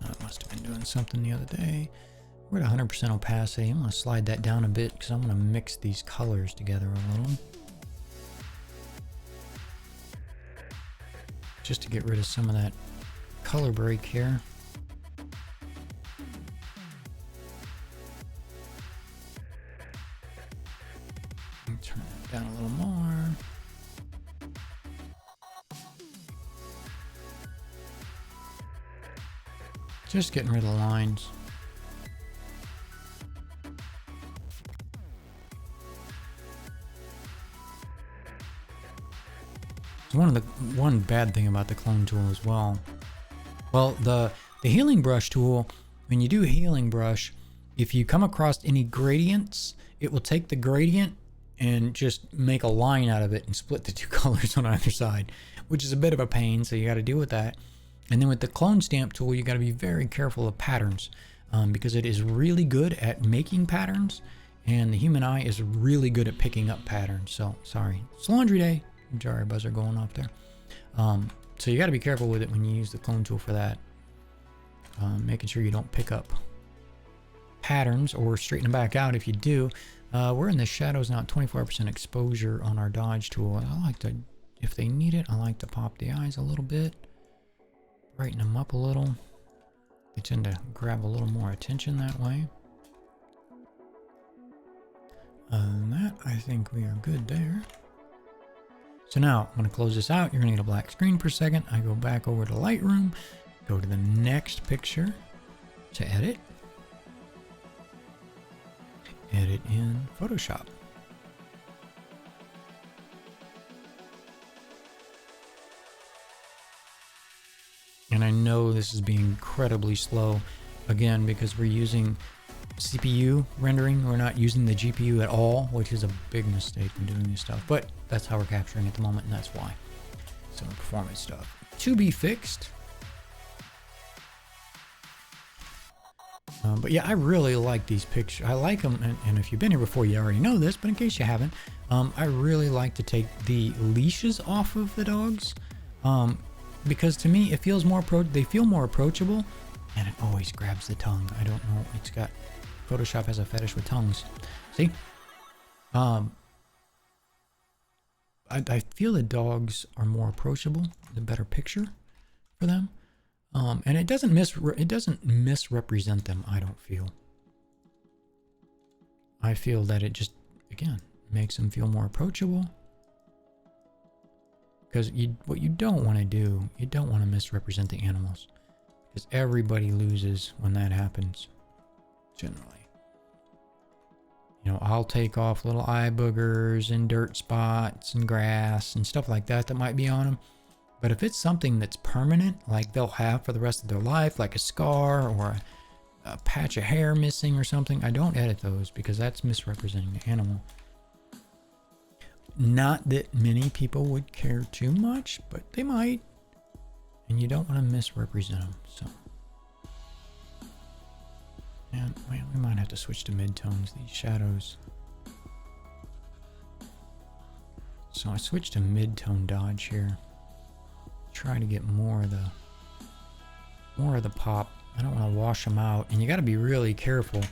I must have been doing something the other day. We're at 100% opacity. I'm going to slide that down a bit because I'm going to mix these colors together a little. Just to get rid of some of that color break here. Turn that down a little more. Just getting rid of the lines. One bad thing about the clone tool as well. Well, the healing brush tool, when you do healing brush, if you come across any gradients, it will take the gradient and just make a line out of it and split the two colors on either side, which is a bit of a pain, so you got to deal with that. And then with the clone stamp tool, you got to be very careful of patterns because it is really good at making patterns, and the human eye is really good at picking up patterns. So, sorry, it's laundry day. Jar buzzer going off there. So you got to be careful with it when you use the clone tool for that. Making sure you don't pick up patterns or straighten them back out if you do. We're in the shadows now at 24% exposure on our dodge tool. I like to, if they need it, I like to pop the eyes a little bit, brighten them up a little. They tend to grab a little more attention that way. Other than that, I think we are good there. So now I'm going to close this out. You're going to get a black screen for a second. I go back over to Lightroom, go to the next picture to edit. Edit in Photoshop. And I know this is being incredibly slow, again, because we're using CPU rendering. We're not using the GPU at all, which is a big mistake in doing this stuff. But that's how we're capturing at the moment, and that's why. Some performance stuff to be fixed. But yeah, I really like these pictures. I like them, and if you've been here before, you already know this, but in case you haven't, I really like to take the leashes off of the dogs, because to me, it feels more they feel more approachable, and it always grabs the tongue. I don't know, it's got, Photoshop has a fetish with tongues. See? I feel the dogs are more approachable, the better picture for them. And it doesn't misrepresent them, I don't feel. I feel that it just, again, makes them feel more approachable. Because what you don't want to do, you don't want to misrepresent the animals. Because everybody loses when that happens, generally. You know, I'll take off little eye boogers and dirt spots and grass and stuff like that that might be on them. But if it's something that's permanent, like they'll have for the rest of their life, like a scar or a patch of hair missing or something, I don't edit those because that's misrepresenting the animal. Not that many people would care too much, but they might. And you don't want to misrepresent them, so. And we might have to switch to midtones, these shadows. So I switched to midtone dodge here. Try to get more of the pop. I don't want to wash them out, and you got to be really careful,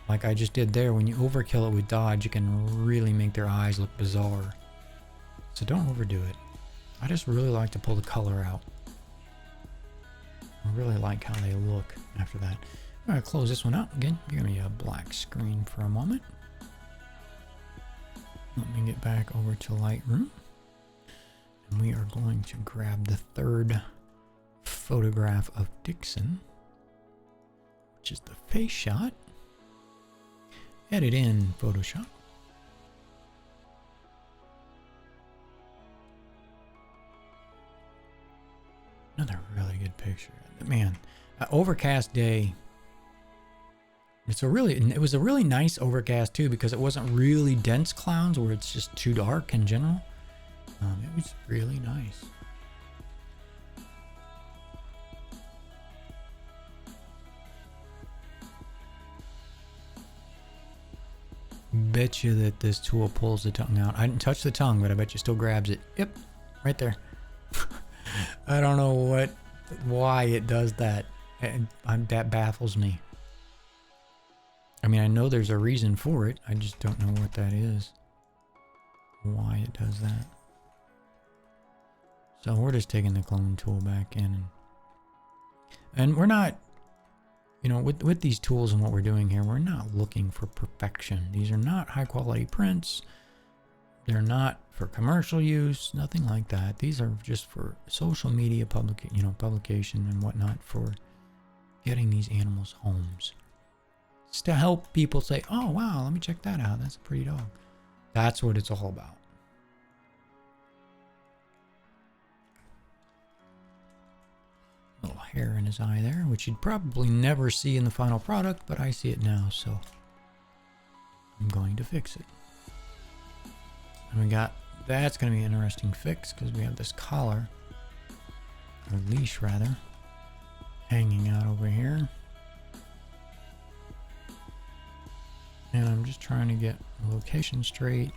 like I just did there. When you overkill it with dodge, you can really make their eyes look bizarre. So don't overdo it. I just really like to pull the color out. I really like how they look after that. I'm going to close this one out again. You're going to be a black screen for a moment. Let me get back over to Lightroom. And we are going to grab the third photograph of Dixon, which is the face shot. Edit in Photoshop. Another really good picture. Man, overcast day, It was a really nice overcast too, because it wasn't really dense clouds where it's just too dark in general. It was really nice. Bet you that this tool pulls the tongue out. I didn't touch the tongue, but I bet you still grabs it. Yep, right there. I don't know why it does that. That baffles me. I mean, I know there's a reason for it. I just don't know what that is. Why it does that. So we're just taking the clone tool back in. And we're not, you know, with these tools and what we're doing here, we're not looking for perfection. These are not high quality prints. They're not for commercial use, nothing like that. These are just for social media publication and whatnot, for getting these animals homes. Just to help people say, oh wow, let me check that out. That's a pretty dog. That's what it's all about. Little hair in his eye there, which you'd probably never see in the final product, but I see it now, so I'm going to fix it. And we got, that's going to be an interesting fix, because we have this collar, or leash rather, hanging out over here. And I'm just trying to get the location straight.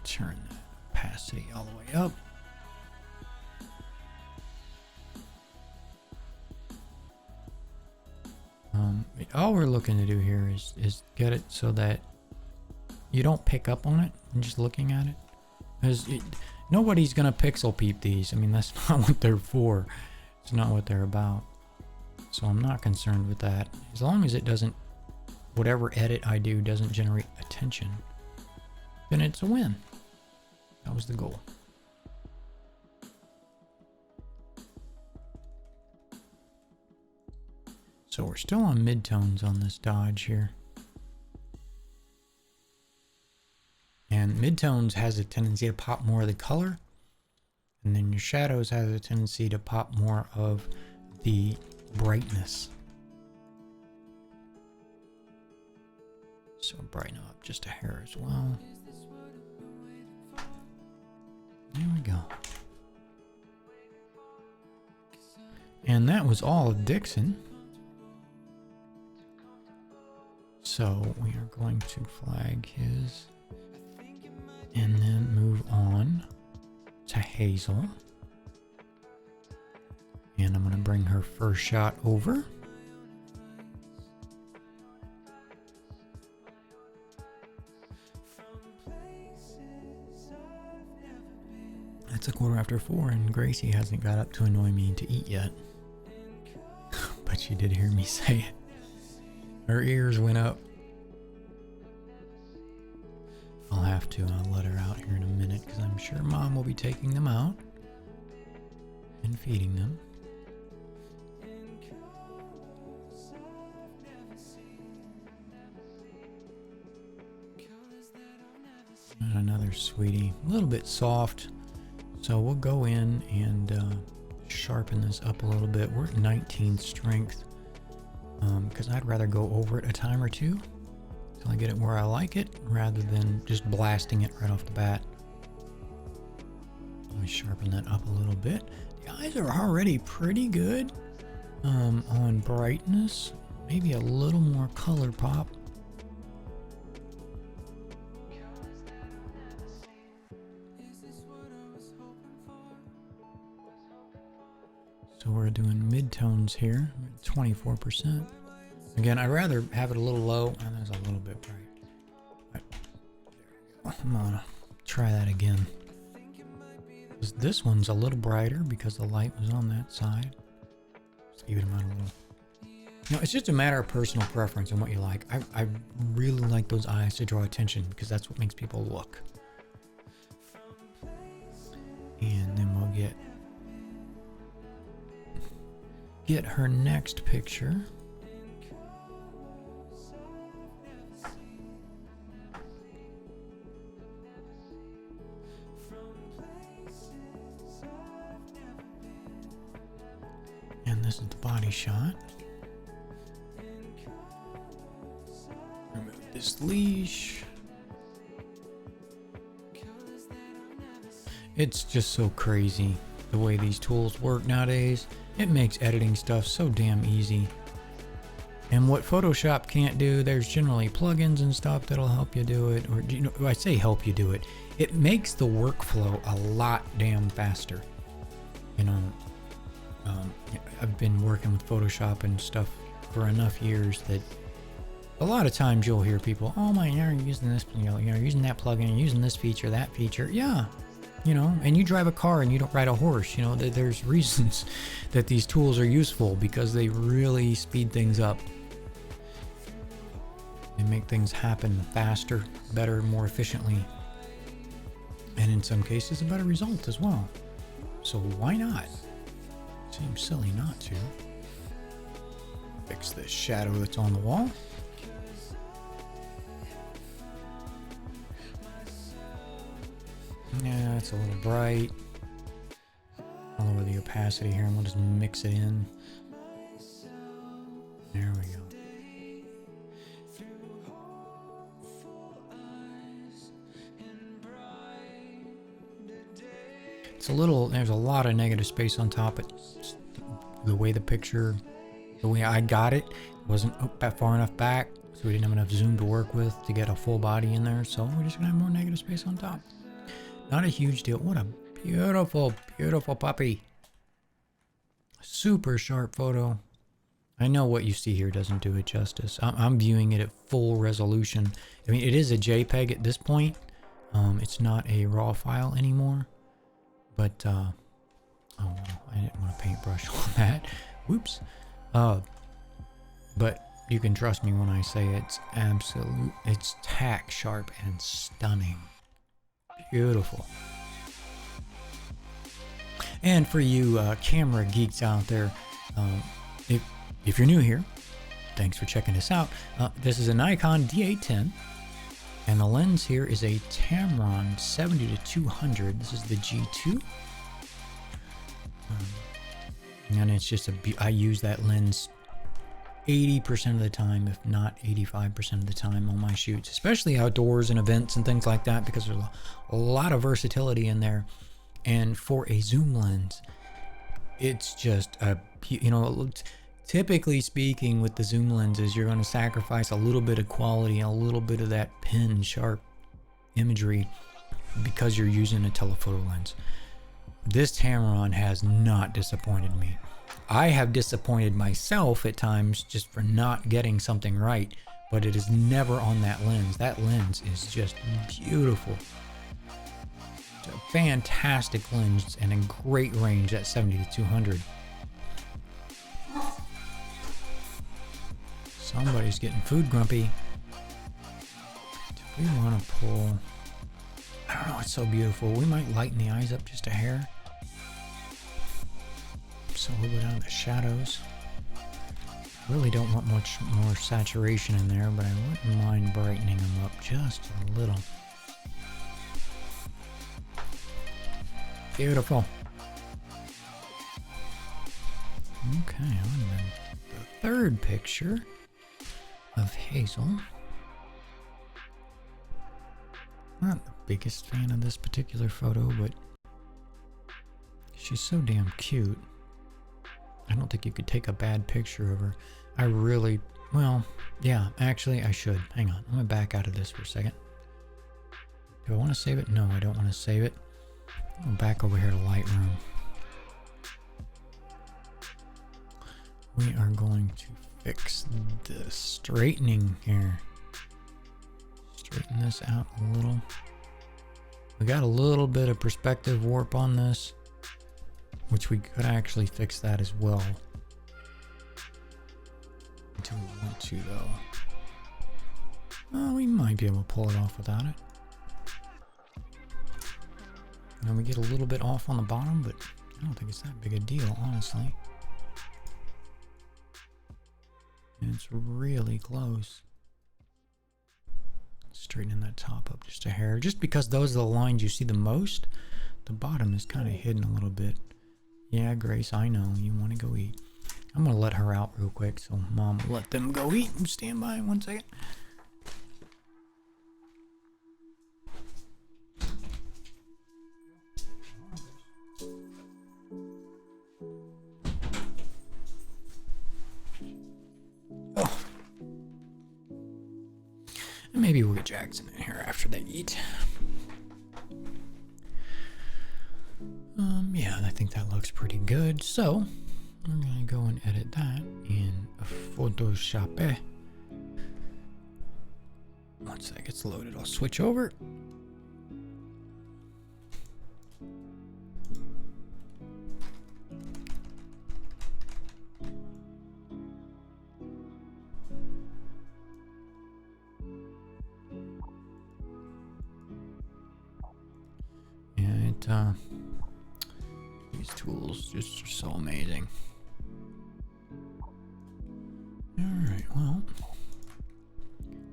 Turn the opacity all the way up. All we're looking to do here is get it so that you don't pick up on it and just looking at it. Because nobody's going to pixel peep these. I mean, that's not what they're for. It's not what they're about. So I'm not concerned with that. As long as it doesn't, whatever edit I do doesn't generate attention, then it's a win. That was the goal. So we're still on midtones on this Dodge here. And midtones has a tendency to pop more of the color. And then your shadows has a tendency to pop more of the brightness. So brighten up just a hair as well. There we go. And that was all of Dixon. So we are going to flag his and then move on to Hazel. And I'm going to bring her first shot over. It's a 4:15 and Gracie hasn't got up to annoy me to eat yet. But she did hear me say it. Her ears went up. I'll have to let her out here in a minute, because I'm sure Mom will be taking them out and feeding them. And another sweetie, a little bit soft. So we'll go in and sharpen this up a little bit. We're at 19 strength, because I'd rather go over it a time or two till I get it where I like it, rather than just blasting it right off the bat. Let me sharpen that up a little bit. The eyes are already pretty good on brightness. Maybe a little more color pop. So we're doing midtones here, 24%. Again, I'd rather have it a little low, and there's a little bit bright. There we go. I'm gonna try that again. This one's a little brighter because the light was on that side. Just even them out a little. No, it's just a matter of personal preference and what you like. I really like those eyes to draw attention, because that's what makes people look. And then we'll get her next picture. And this nice shot. Remove this leash. It's just so crazy the way these tools work nowadays. It makes editing stuff so damn easy. And what Photoshop can't do, there's generally plugins and stuff that'll help you do it. Or, you know, I say help you do it. It makes the workflow a lot damn faster. You know, I've been working with Photoshop and stuff for enough years that a lot of times you'll hear people, oh my, you're using this, you're using that plugin, you're using this feature, that feature. Yeah. You know, and you drive a car and you don't ride a horse. You know, there's reasons that these tools are useful because they really speed things up. They make things happen faster, better, more efficiently. And in some cases, a better result as well. So why not? Seems silly not to. Fix this shadow that's on the wall. Yeah, it's a little bright. I'll lower the opacity here and we'll just mix it in. There we go. It's a little, there's a lot of negative space on top. It's the way the picture, the way I got it, wasn't far enough back, so we didn't have enough zoom to work with to get a full body in there. So we're just gonna have more negative space on top. Not a huge deal. What a beautiful, beautiful puppy. Super sharp photo. I know what you see here doesn't do it justice. I'm viewing it at full resolution. I mean, it is a JPEG at this point. It's not a RAW file anymore. But, oh, well, I didn't want to paintbrush on that. Whoops. But you can trust me when I say it's absolute, it's tack sharp and stunning. Beautiful. And for you camera geeks out there, if you're new here, thanks for checking this out. This is a Nikon D810, and the lens here is a Tamron 70-200. This is the G2, and it's just I use that lens 80% of the time, if not 85% of the time on my shoots, especially outdoors and events and things like that, because there's a lot of versatility in there. And for a zoom lens, it's just typically speaking with the zoom lenses, you're going to sacrifice a little bit of quality, a little bit of that pin sharp imagery because you're using a telephoto lens. This Tamron has not disappointed me. I have disappointed myself at times just for not getting something right, but it is never on that lens. That lens is just beautiful. It's a fantastic lens and a great range at 70-200. Somebody's getting food grumpy. Do we want to pull? I don't know, it's so beautiful. We might lighten the eyes up just a hair. So we'll go down to the shadows. Really don't want much more saturation in there, but I wouldn't mind brightening them up just a little. Beautiful. Okay, on to the third picture of Hazel. Not the biggest fan of this particular photo, but she's so damn cute. I don't think you could take a bad picture of her. I really, well, yeah, actually I should. Hang on, I'm gonna back out of this for a second. Do I want to save it? No, I don't want to save it. I'll back over here to Lightroom. We are going to fix the straightening here. Straighten this out a little. We got a little bit of perspective warp on this, which we could actually fix that as well. Until we want to, though. Well, we might be able to pull it off without it. And we get a little bit off on the bottom, but I don't think it's that big a deal, honestly. And it's really close. Straightening that top up just a hair. Just because those are the lines you see the most, the bottom is kind of hidden a little bit. Yeah, Grace, I know. You want to go eat. I'm gonna let her out real quick, so Mom will let them go eat. Stand by 1 second. Oh. And maybe we'll get Jackson in here after they eat. Yeah, I think that looks pretty good. So we're gonna go and edit that in Photoshop. 1 sec, it's loaded. I'll switch over. Yeah, these tools just are so amazing. Alright, well,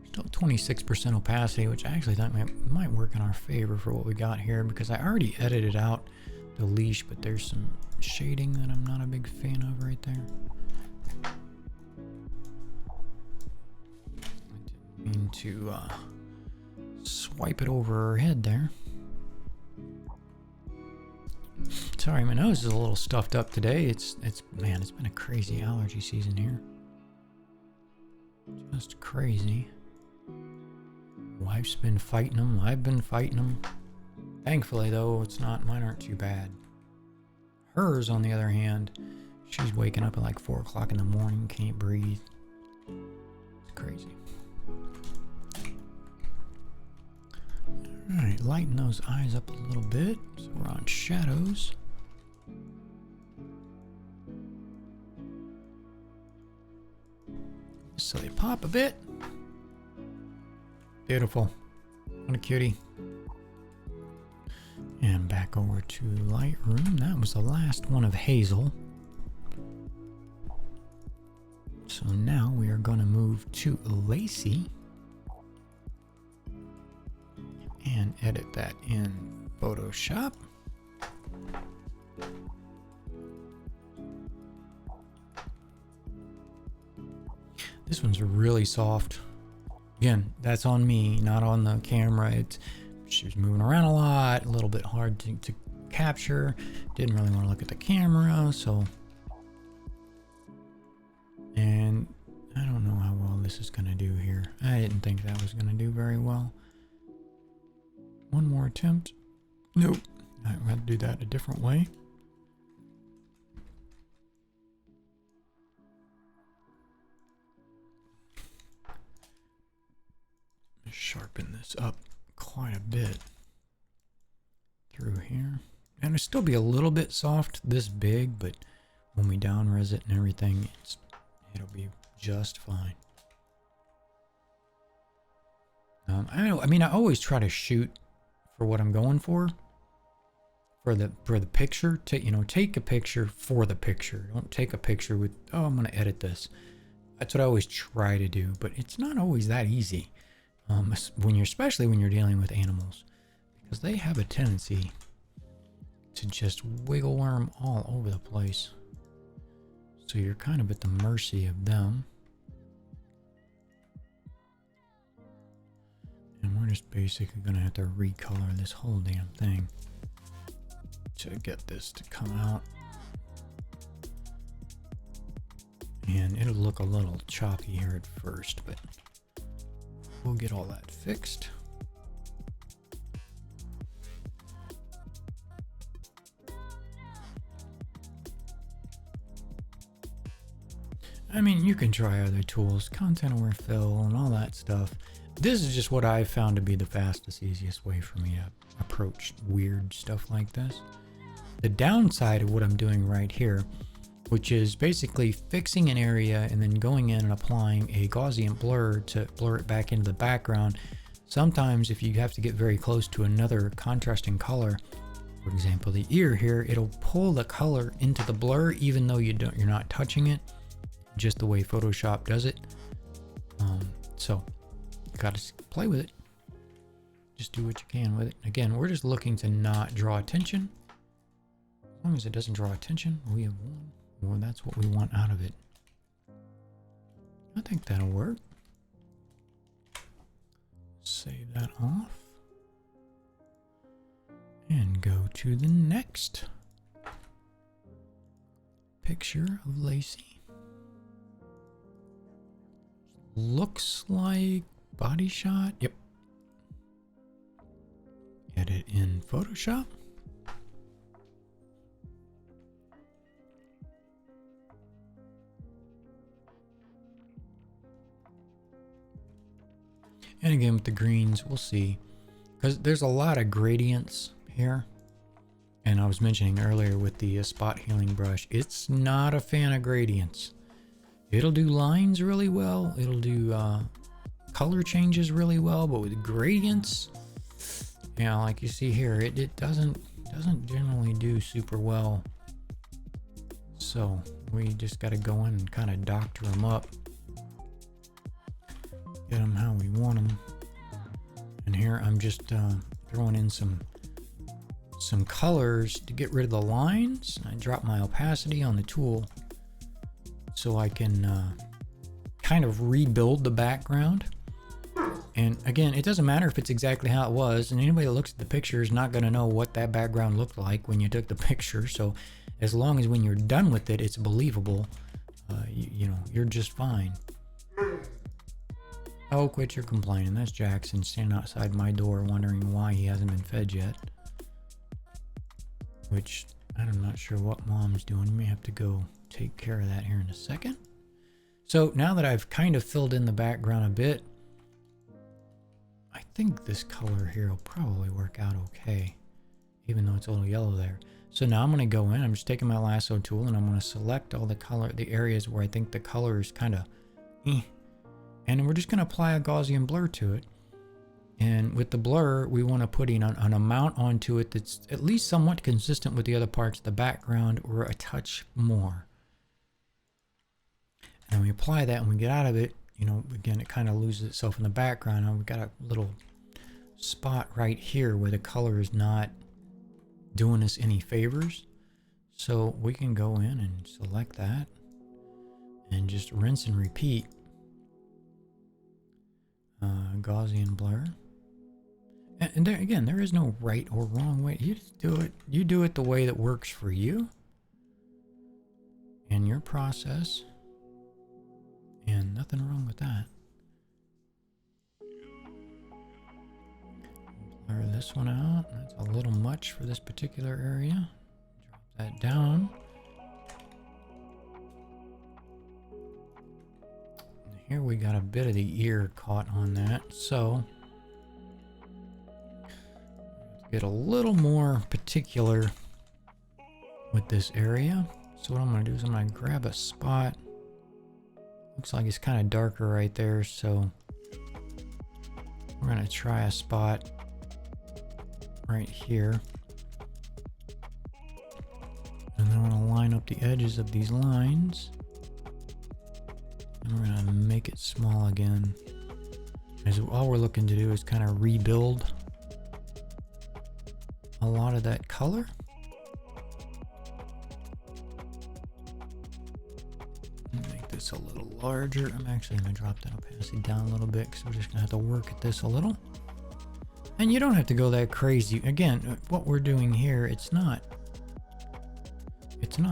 still 26% opacity, which I actually thought might work in our favor for what we got here, because I already edited out the leash, but there's some shading that I'm not a big fan of right there. I didn't mean to swipe it over her head there. Sorry, my nose is a little stuffed up today. Man, it's been a crazy allergy season here. Just crazy. Wife's been fighting them. I've been fighting them. Thankfully, though, mine aren't too bad. Hers, on the other hand, she's waking up at like 4 o'clock in the morning, can't breathe. It's crazy. Alright, lighten those eyes up a little bit. So we're on shadows. So they pop a bit. Beautiful. What a cutie. And back over to Lightroom. That was the last one of Hazel. So now we are going to move to Lacey and edit that in Photoshop. This one's really soft. Again, that's on me, not on the camera. She was moving around a lot, a little bit hard to capture. Didn't really want to look at the camera, so. And I don't know how well this is going to do here. I didn't think that was going to do very well. One more attempt. Nope. I'm going to do that a different way. Sharpen this up quite a bit through here, and it'll still be a little bit soft this big, but when we down res it and everything, it'll be just fine. I always try to shoot for what I'm going for the picture. Take a picture for the picture. Don't take a picture with, oh, I'm gonna edit this. That's what I always try to do, but it's not always that easy. Especially when you're dealing with animals, because they have a tendency to just wiggle worm all over the place. So you're kind of at the mercy of them. And we're just basically going to have to recolor this whole damn thing to get this to come out. And it'll look a little choppy here at first, but we'll get all that fixed. I mean, you can try other tools, content aware fill and all that stuff. This is just what I found to be the fastest, easiest way for me to approach weird stuff like this. The downside of what I'm doing right here, which is basically fixing an area and then going in and applying a Gaussian blur to blur it back into the background. Sometimes if you have to get very close to another contrasting color, for example the ear here, it'll pull the color into the blur even though you're not touching it, just the way Photoshop does it. So you gotta play with it. Just do what you can with it. Again, we're just looking to not draw attention. As long as it doesn't draw attention, we have Well, that's what we want out of it. I think that'll work. Save that off. And go to the next picture of Lacey. Looks like body shot. Yep. Edit in Photoshop. And again with the greens, we'll see. Because there's a lot of gradients here. And I was mentioning earlier with the spot healing brush, it's not a fan of gradients. It'll do lines really well. It'll do color changes really well. But with gradients, you know, like you see here, it doesn't generally do super well. So we just got to go in and kind of doctor them up. Get them how we want them. And here I'm just throwing in some colors to get rid of the lines. I drop my opacity on the tool so I can kind of rebuild the background. And again, it doesn't matter if it's exactly how it was, and anybody that looks at the picture is not going to know what that background looked like when you took the picture. So as long as when you're done with it, it's believable, you know, you're just fine. Oh, quit your complaining. That's Jackson standing outside my door wondering why he hasn't been fed yet. Which, I'm not sure what Mom's doing. We may have to go take care of that here in a second. So now that I've kind of filled in the background a bit, I think this color here will probably work out okay, even though it's a little yellow there. So now I'm going to go in. I'm just taking my lasso tool and I'm going to select all the areas where I think the color is kind of and we're just going to apply a Gaussian blur to it. And with the blur, we want to put in an amount onto it that's at least somewhat consistent with the other parts of the background, or a touch more. And we apply that and we get out of it, you know, again, it kind of loses itself in the background. And we've got a little spot right here where the color is not doing us any favors. So we can go in and select that and just rinse and repeat. Gaussian blur. And there, again, there is no right or wrong way. You just do it. You do it the way that works for you and your process. And nothing wrong with that. Blur this one out. That's a little much for this particular area. Drop that down. Here we got a bit of the ear caught on that, so get a little more particular with this area. So what I'm going to do is I'm going to grab a spot. Looks like it's kind of darker right there, so we're going to try a spot right here. And then I'm going to line up the edges of these lines. And we're going to make it small again. Because all we're looking to do is kind of rebuild a lot of that color. Make this a little larger. I'm actually going to drop that opacity down a little bit because we're just going to have to work at this a little. And you don't have to go that crazy. Again, what we're doing here, it's not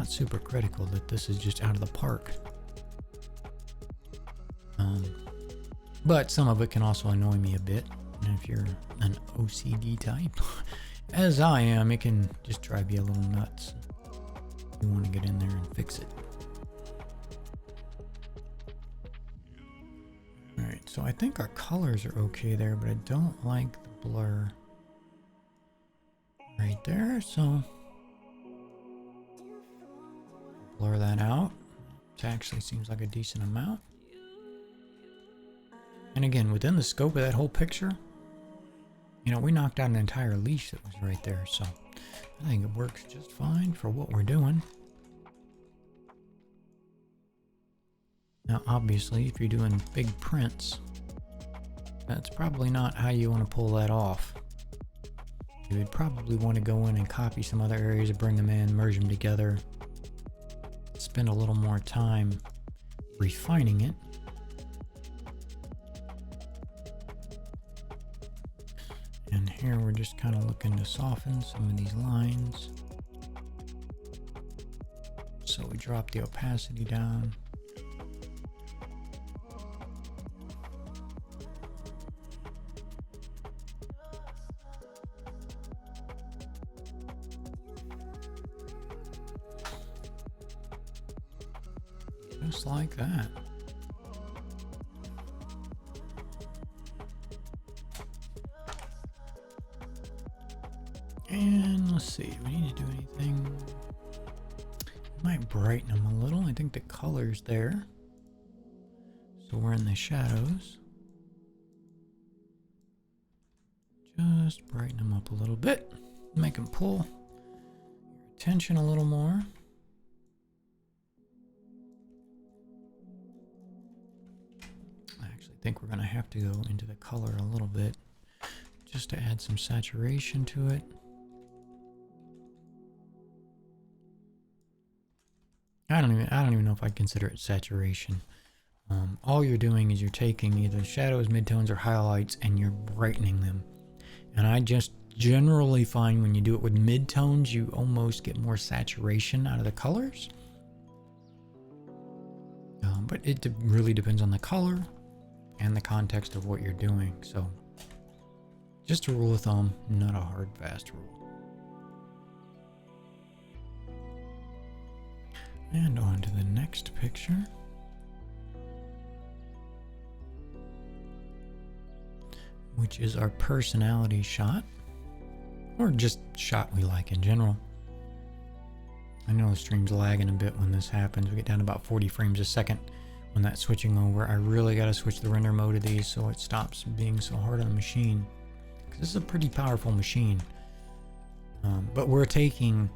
super critical that this is just out of the park. But some of it can also annoy me a bit. And if you're an OCD type, as I am, it can just drive you a little nuts. You want to get in there and fix it. Alright, so I think our colors are okay there, but I don't like the blur right there, so blur that out. It actually seems like a decent amount. And again, within the scope of that whole picture, you know, we knocked out an entire leash that was right there, so I think it works just fine for what we're doing. Now, obviously, if you're doing big prints, that's probably not how you want to pull that off. You would probably want to go in and copy some other areas, bring them in, merge them together. It's spend a little more time refining it. And here we're just kind of looking to soften some of these lines. So we drop the opacity down. Just like that. And let's see, do we need to do anything? Might brighten them a little. I think the color's there. So we're in the shadows. Just brighten them up a little bit. Make them pull your attention a little more. I actually think we're going to have to go into the color a little bit just to add some saturation to it. I don't even know if I consider it saturation. All you're doing is you're taking either shadows, midtones, or highlights, and you're brightening them. And I just generally find when you do it with midtones, you almost get more saturation out of the colors. But it really depends on the color and the context of what you're doing. So just a rule of thumb, not a hard, fast rule. And on to the next picture. Which is our personality shot. Or just shot we like in general. I know the stream's lagging a bit when this happens. We get down to about 40 frames a second when that's switching over. I really got to switch the render mode of these so it stops being so hard on the machine. Because this is a pretty powerful machine. But we're taking,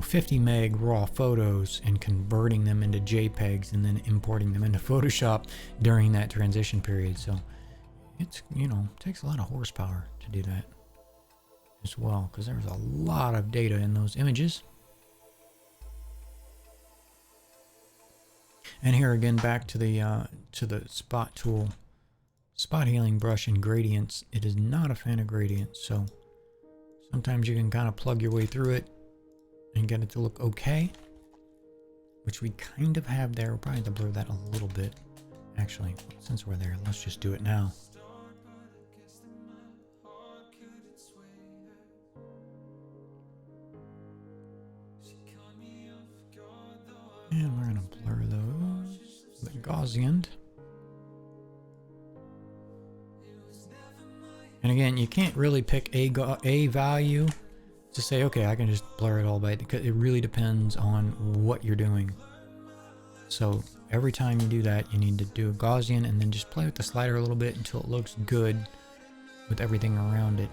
50 meg raw photos and converting them into JPEGs and then importing them into Photoshop during that transition period. So it's, takes a lot of horsepower to do that as well, because there's a lot of data in those images. And here again, back to the spot tool, spot healing brush and gradients. It is not a fan of gradients, so sometimes you can kind of plug your way through it and get it to look okay, which we kind of have there. We'll probably have to blur that a little bit. Actually, since we're there, let's just do it now. And we're going to blur those with Gaussian. And again, you can't really pick a value to say, okay, I can just blur it all by, because it really depends on what you're doing. So every time you do that, you need to do a Gaussian and then just play with the slider a little bit until it looks good with everything around it.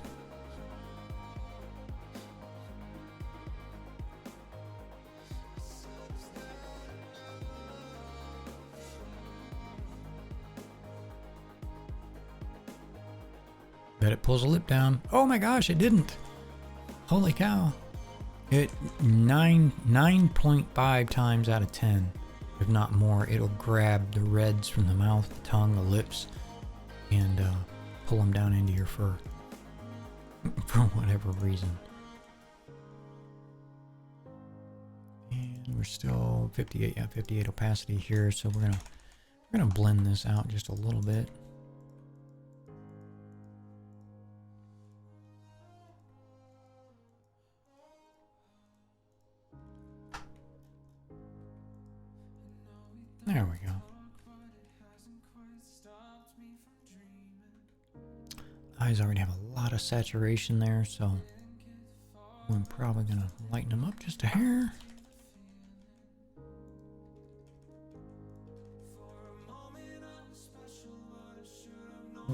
Bet it pulls a lip down. Oh my gosh, it didn't. Holy cow. It 9.5 times out of 10, if not more, it'll grab the reds from the mouth, the tongue, the lips, and pull them down into your fur for whatever reason. And we're still 58 opacity here, so we're gonna blend this out just a little bit. There we go. Eyes already have a lot of saturation there, so I'm probably going to lighten them up just a hair.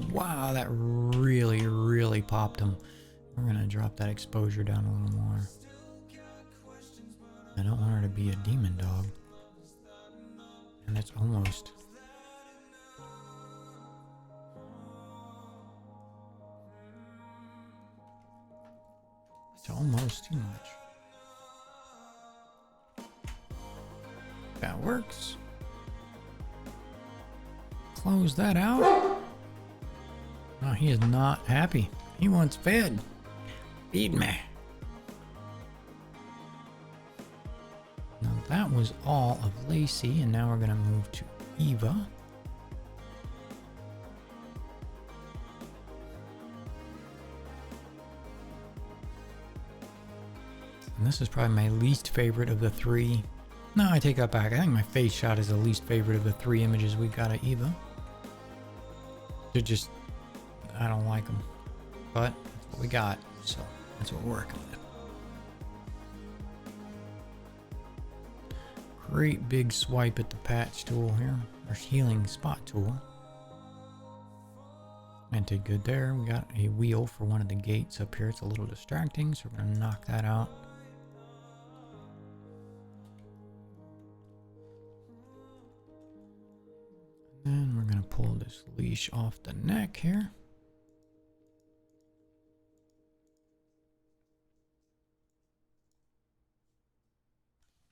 Wow, that really, really popped them. We're going to drop that exposure down a little more. I don't want her to be a demon dog. And it's almost. It's almost too much. That works. Close that out. Oh, he is not happy. He wants fed. Feed me. Now that was all of Lacey, and now we're going to move to Eva. And this is probably my least favorite of the three. No, I take that back. I think my face shot is the least favorite of the three images we got of Eva. They're just, I don't like them. But that's what we got, so that's what we're working with. Great big swipe at the patch tool here, or healing spot tool. And did good there. We got a wheel for one of the gates up here. It's a little distracting, so we're gonna knock that out. Then we're gonna pull this leash off the neck here.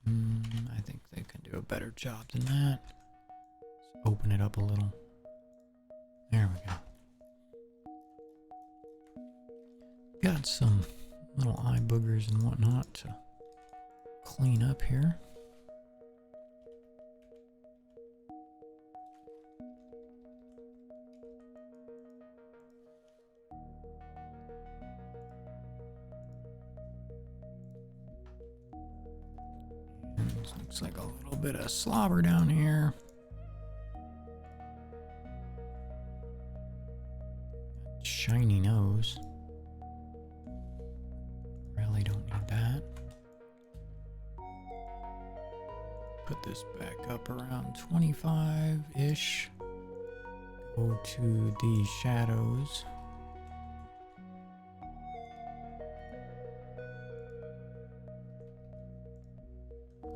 I think they can do a better job than that. Let's open it up a little. There we go. Got some little eye boogers and whatnot to clean up here. Looks like a little bit of slobber down here. Shiny nose. Really don't need that. Put this back up around 25-ish. Go to the shadows.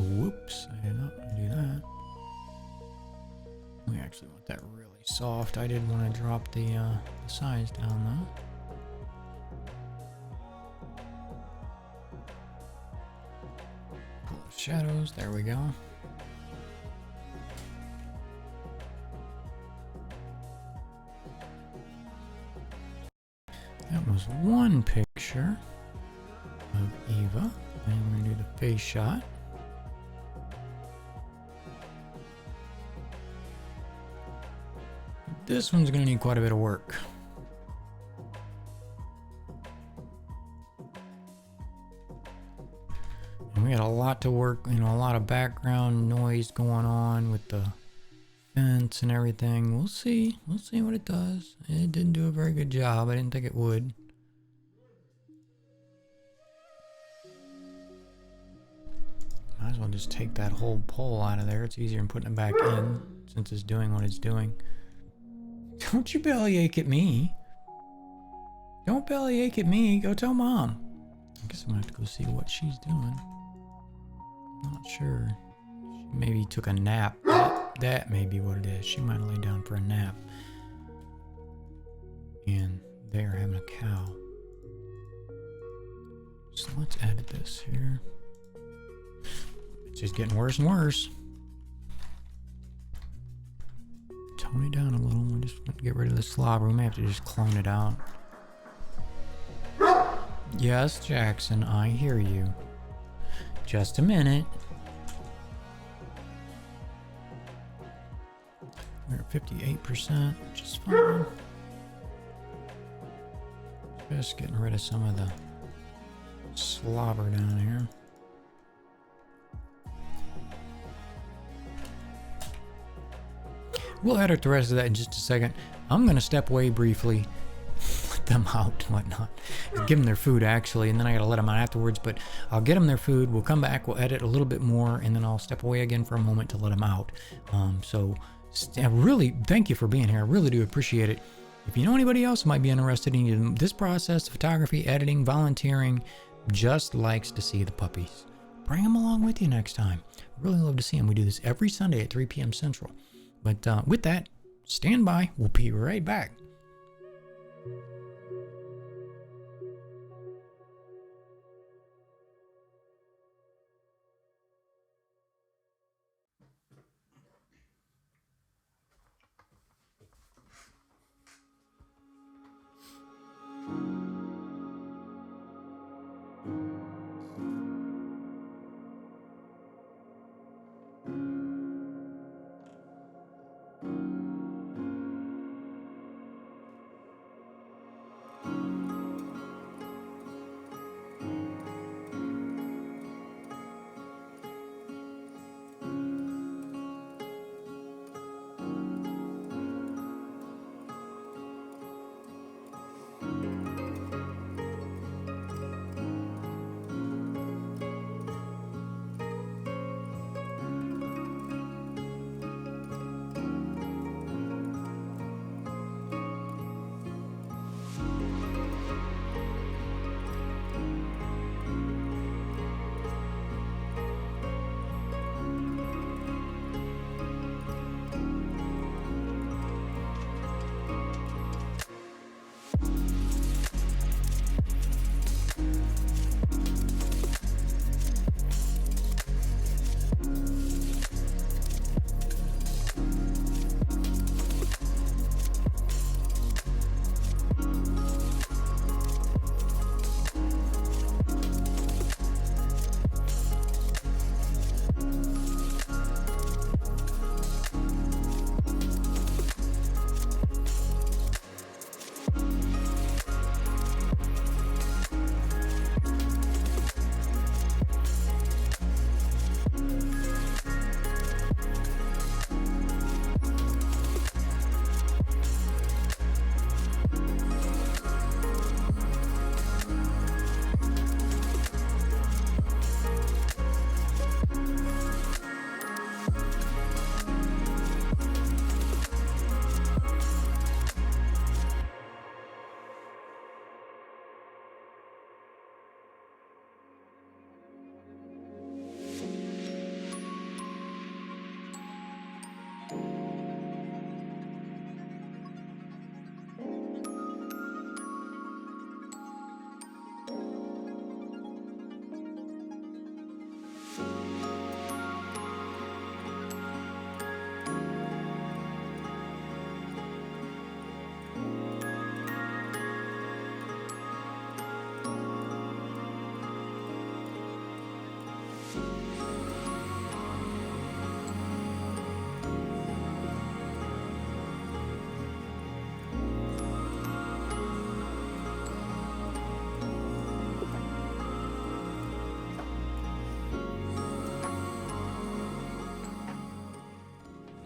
Whoops, I did not want to do that. We actually want that really soft. I did want to drop the size down though. Pull the shadows, there we go. That was one picture of Eva. And we're going to do the face shot. This one's going to need quite a bit of work. And we had a lot to work, you know, a lot of background noise going on with the fence and everything. We'll see. We'll see what it does. It didn't do a very good job. I didn't think it would. Might as well just take that whole pole out of there. It's easier than putting it back in since it's doing what it's doing. Don't you bellyache at me. Don't bellyache at me. Go tell Mom. I guess I'm gonna have to go see what she's doing. Not sure. She maybe took a nap. That may be what it is. She might have laid down for a nap. And they're having a cow. So let's edit this here. It's just getting worse and worse. Tone it down a little. We just want to get rid of the slobber. We may have to just clone it out. Yes, Jackson, I hear you. Just a minute. We're at 58%, which is fine. Just getting rid of some of the slobber down here. We'll edit the rest of that in just a second. I'm going to step away briefly, let them out and whatnot. Give them their food, actually, and then I got to let them out afterwards. But I'll get them their food. We'll come back. We'll edit a little bit more, and then I'll step away again for a moment to let them out. I really thank you for being here. I really do appreciate it. If you know anybody else who might be interested in this process, photography, editing, volunteering, just likes to see the puppies, bring them along with you next time. Really love to see them. We do this every Sunday at 3 p.m. Central. But with that, stand by. We'll be right back.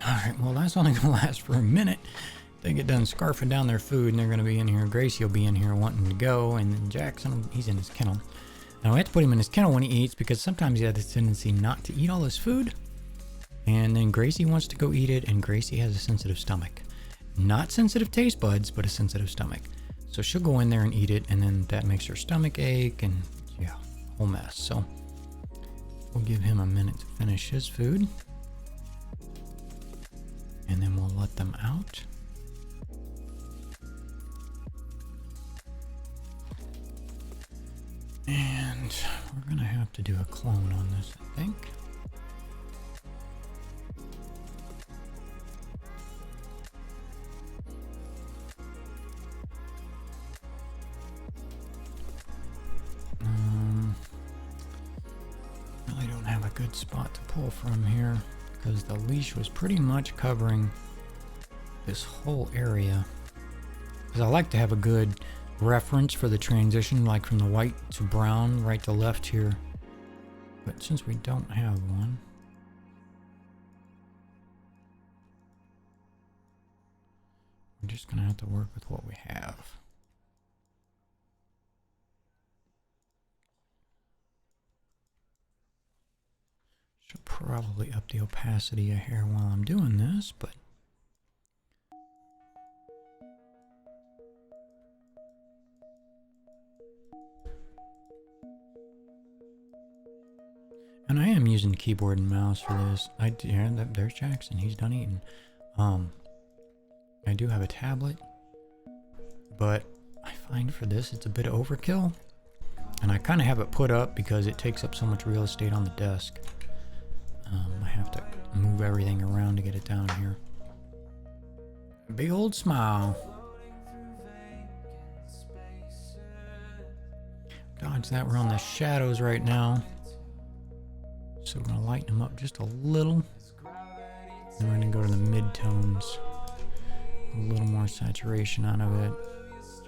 Alright, well, that's only going to last for a minute. They get done scarfing down their food, and they're going to be in here. Gracie will be in here wanting to go, and then Jackson, he's in his kennel. Now, we have to put him in his kennel when he eats, because sometimes he has a tendency not to eat all his food. And then Gracie wants to go eat it, and Gracie has a sensitive stomach. Not sensitive taste buds, but a sensitive stomach. So she'll go in there and eat it, and then that makes her stomach ache, and yeah, whole mess. So we'll give him a minute to finish his food, and then we'll let them out. And we're gonna have to do a clone on this, I think. Really don't have a good spot to pull from here because the leash was pretty much covering this whole area. Because I like to have a good reference for the transition, like from the white to brown, right to left here. But since we don't have one, we're just gonna have to work with what we have. Should probably up the opacity a hair while I'm doing this, but and I am using keyboard and mouse for this. Yeah, there's Jackson. He's done eating. I do have a tablet, but I find for this it's a bit overkill, and I kind of have it put up because it takes up so much real estate on the desk. I have to move everything around to get it down here. Big old smile. Dodge that. We're on the shadows right now. So we're going to lighten them up just a little. Then we're going to go to the mid-tones. A little more saturation out of it. This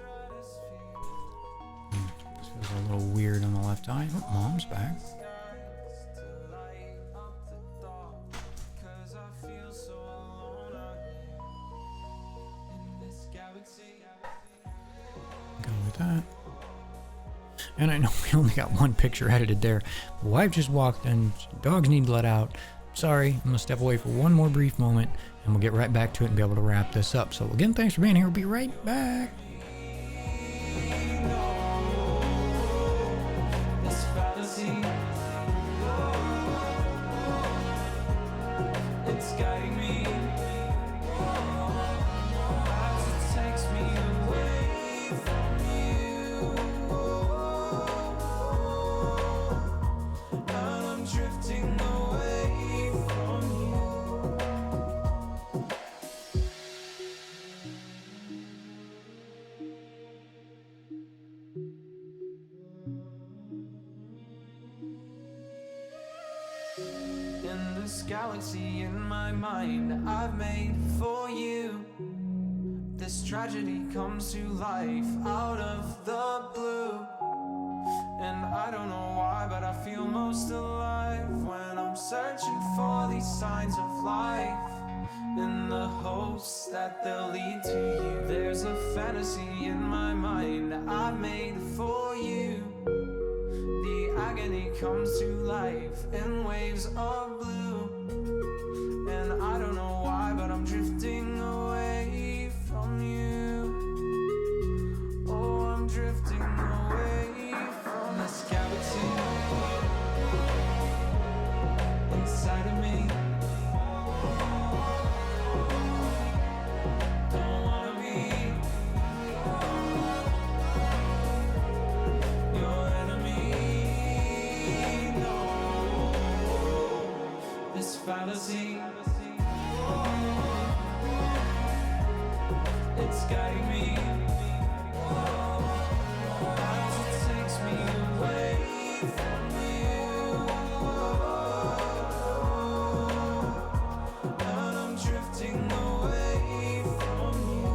feels a little weird on the left eye. Oh, Mom's back. Go with that. And I know we only got one picture edited there. The wife just walked in. Dogs need let out. Sorry, I'm going to step away for one more brief moment, and we'll get right back to it and be able to wrap this up. So again, thanks for being here. We'll be right back. In this galaxy in my mind I've made for you, this tragedy comes to life out of the blue. And I don't know why, but I feel most alive when I'm searching for these signs of life, in the hopes that they'll lead to you. There's a fantasy in my mind I've made for you. The agony comes to life in waves of blue. And I don't know why, but I'm drifting away from you. Oh, I'm drifting away from this galaxy inside of me. Don't wanna be your enemy, no. This fallacy, it's guiding me as it takes me away from you. And I'm drifting away from you.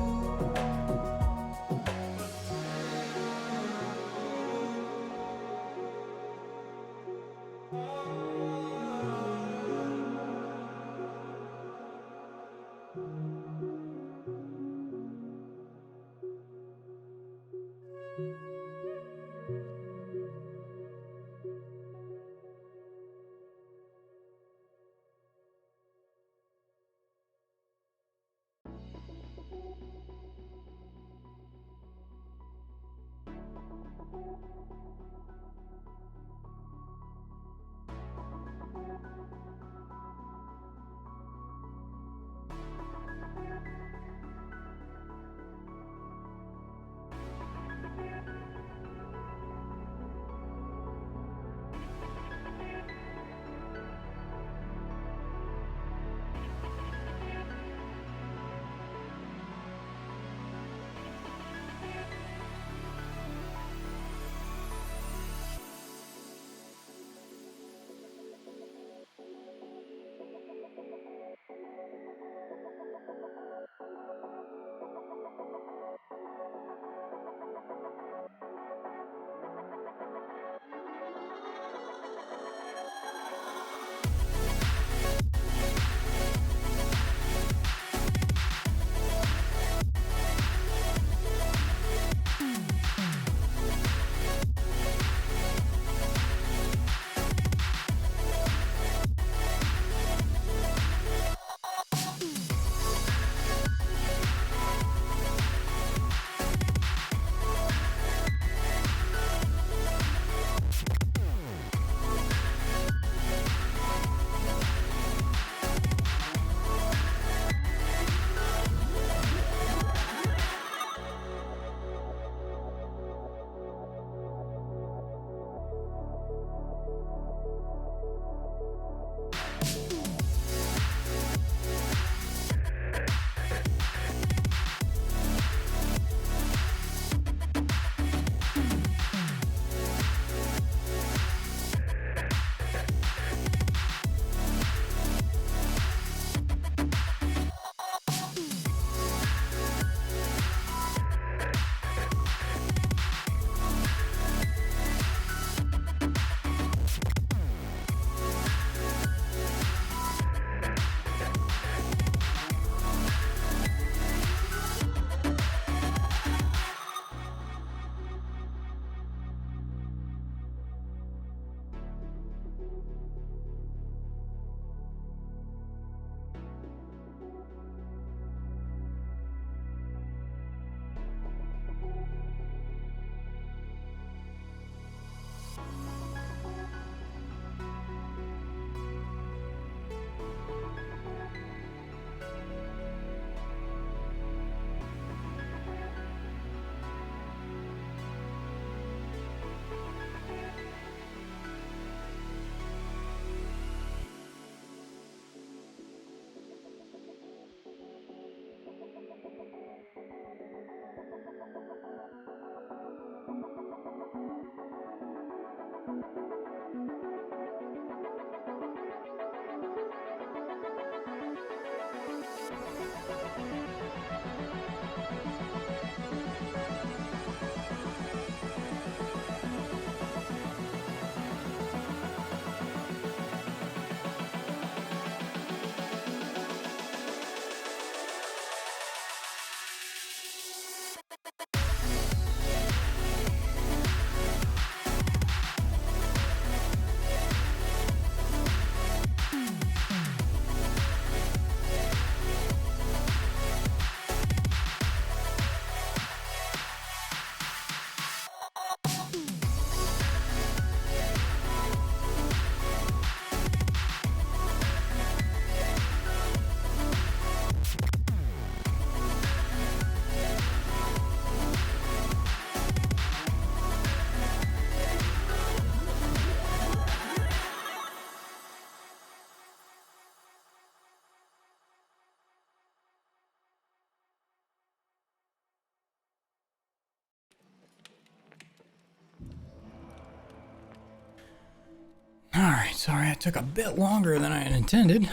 Alright, sorry I took a bit longer than I had intended.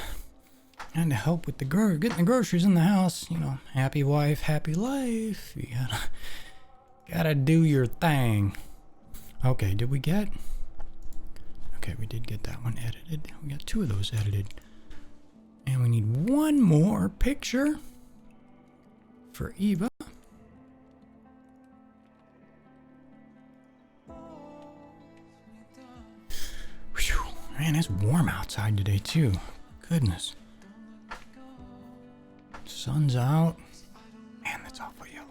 I had to help with getting the groceries in the house. You know, happy wife, happy life. You gotta do your thing. Okay, did we get... Okay, we did get that one edited. We got 2 of those edited. And we need 1 more picture for Eva. warm outside today too. Goodness. Sun's out. Man, that's awful yellow.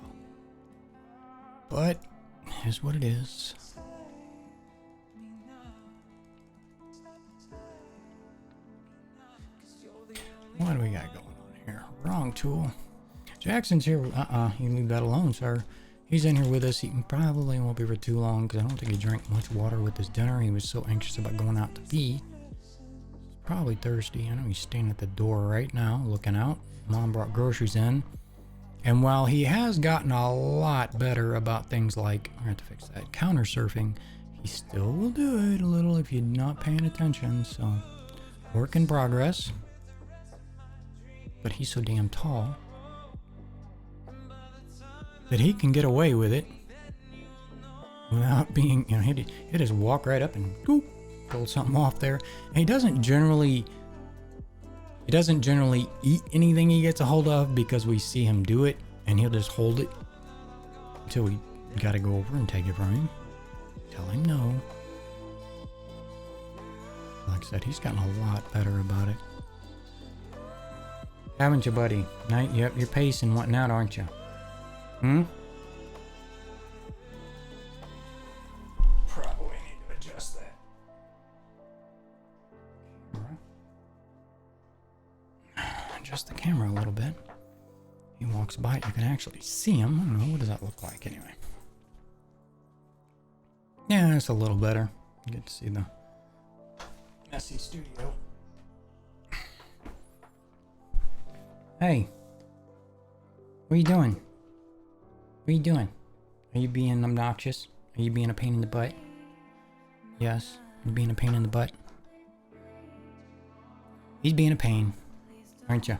But it is what it is. What do we got going on here? Wrong tool. Jackson's here. You can leave that alone, sir. He's in here with us. He probably won't be for too long because I don't think he drank much water with his dinner. He was so anxious about going out to eat. Probably thirsty. I know he's standing at the door right now looking out. Mom brought groceries in. And while he has gotten a lot better about things like, I have to fix that, counter surfing, he still will do it a little if you're not paying attention. So, work in progress. But he's so damn tall that he can get away with it without being, he'd just walk right up and go pull something off there. And he doesn't generally eat anything he gets a hold of because we see him do it, and he'll just hold it until we got to go over and take it from him. Tell him no. Like I said, he's gotten a lot better about it. Haven't you, buddy? Yep, you're pacing wanting out, aren't you? Probably need to adjust that. Adjust the camera a little bit. He walks by, you can actually see him. I don't know, what does that look like anyway? Yeah, it's a little better. You get to see the messy studio. Hey, what are you doing? What are you doing? Are you being obnoxious? Are you being a pain in the butt? Yes, you're being a pain in the butt. He's being a pain, aren't you?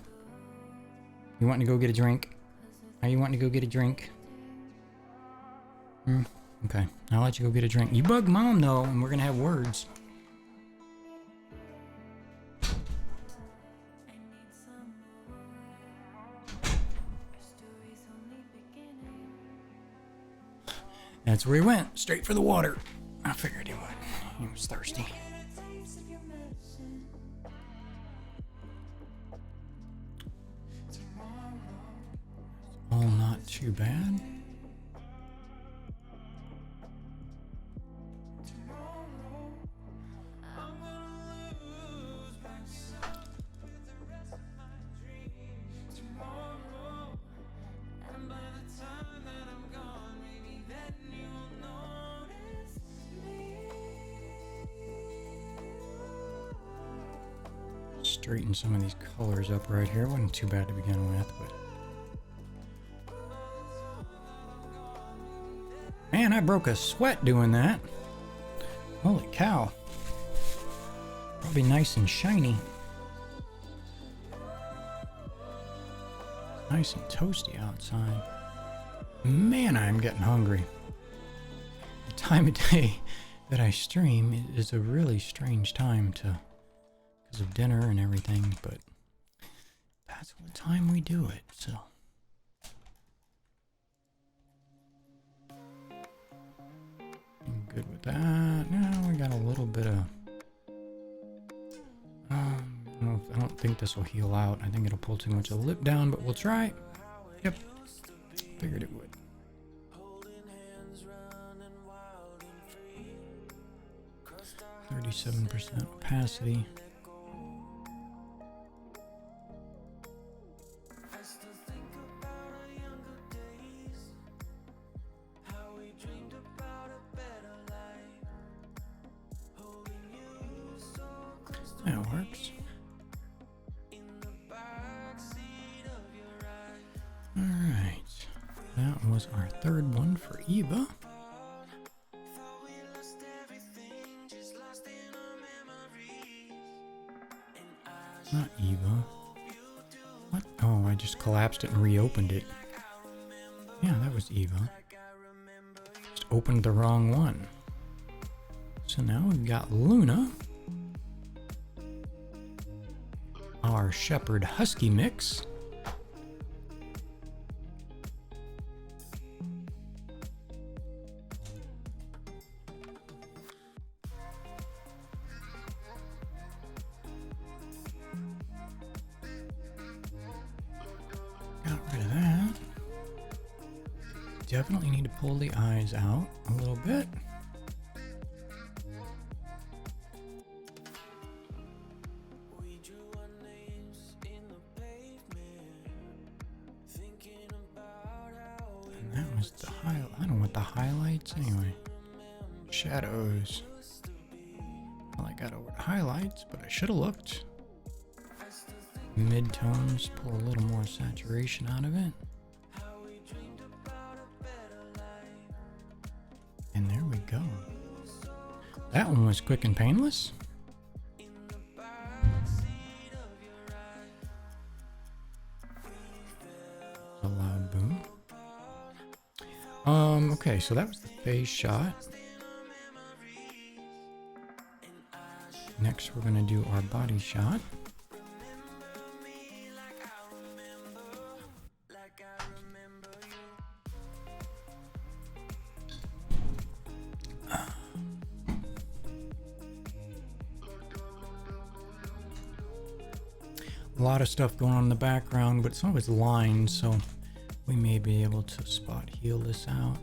You wanting to go get a drink? Are you wanting to go get a drink? Okay, I'll let you go get a drink. You bug Mom though, and we're gonna have words. That's where he went, straight for the water. I figured he would. He was thirsty. All not too bad. Straighten some of these colors up right here. Wasn't too bad to begin with, but man, I broke a sweat doing that. Holy cow. Probably nice and shiny. Nice and toasty outside. Man, I'm getting hungry. The time of day that I stream is a really strange time because of dinner and everything, but that's what time we do it, so. Good with that. Now we got a little bit of I don't think this will heal out. I think it'll pull too much of the lip down, but we'll try. Yep. Figured it would. 37% opacity. That works. Alright. That was our third one for Eva. Not Eva. What? Oh, I just collapsed it and reopened it. Yeah, that was Eva. Just opened the wrong one. So now we've got Luna. Our Shepherd Husky mix. definitely need to pull the eyes out a little bit. And that was the highlight. I don't want the highlights anyway. Shadows. Well, I got over the highlights, but I should have looked. Midtones, pull a little more saturation out of it. And there we go. That one was quick and painless. A loud boom. Okay, so that was the face shot. Next, we're gonna do our body shot. A lot of stuff going on in the background, but some of it's lines, so we may be able to spot heal this out.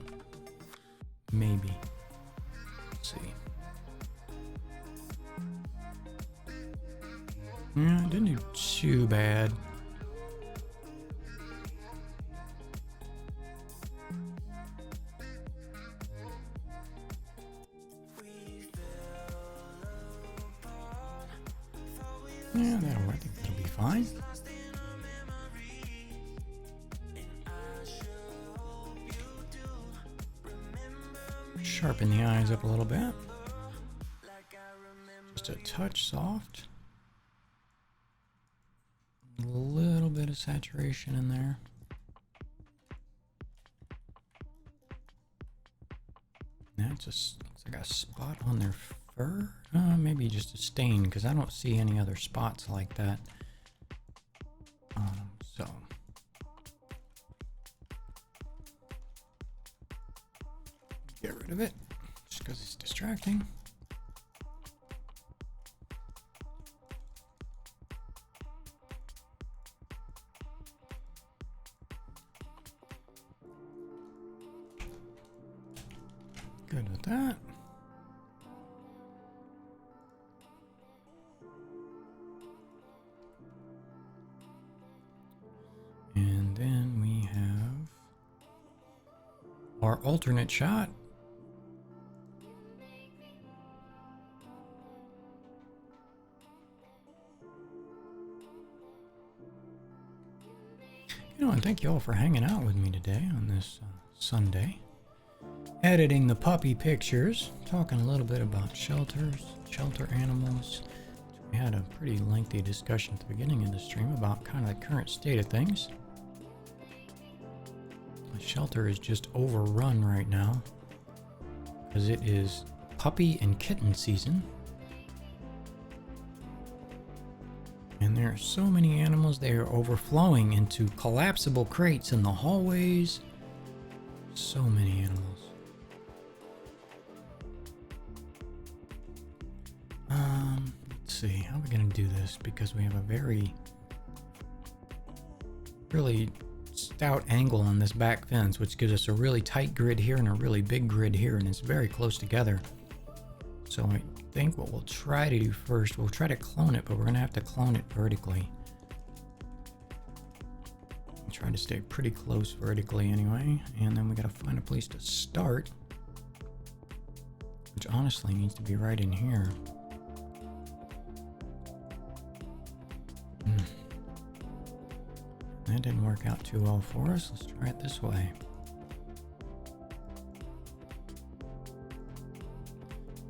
Maybe. Let's see. Yeah, it didn't do too bad. Yeah, I think that'll be fine. Sharpen the eyes up a little bit. Just a touch soft. A little bit of saturation in there. That just looks like a spot on their fur. Maybe just a stain, because I don't see any other spots like that. So get rid of it, just because it's distracting. Good with that. And then we have our alternate shot. And thank you all for hanging out with me today on this Sunday. Editing the puppy pictures, talking a little bit about shelters, shelter animals. We had a pretty lengthy discussion at the beginning of the stream about kind of the current state of things. The shelter is just overrun right now because it is puppy and kitten season. And there are so many animals, they are overflowing into collapsible crates in the hallways. So many animals. Let's see, how are we going to do this? Because we have a really stout angle on this back fence, which gives us a really tight grid here and a really big grid here, and it's very close together. So I think what we'll try to do first, we'll try to clone it, but we're going to have to clone it vertically. I'm trying to stay pretty close vertically anyway, and then we got to find a place to start, which honestly needs to be right in here. That didn't work out too well for us. Let's try it this way.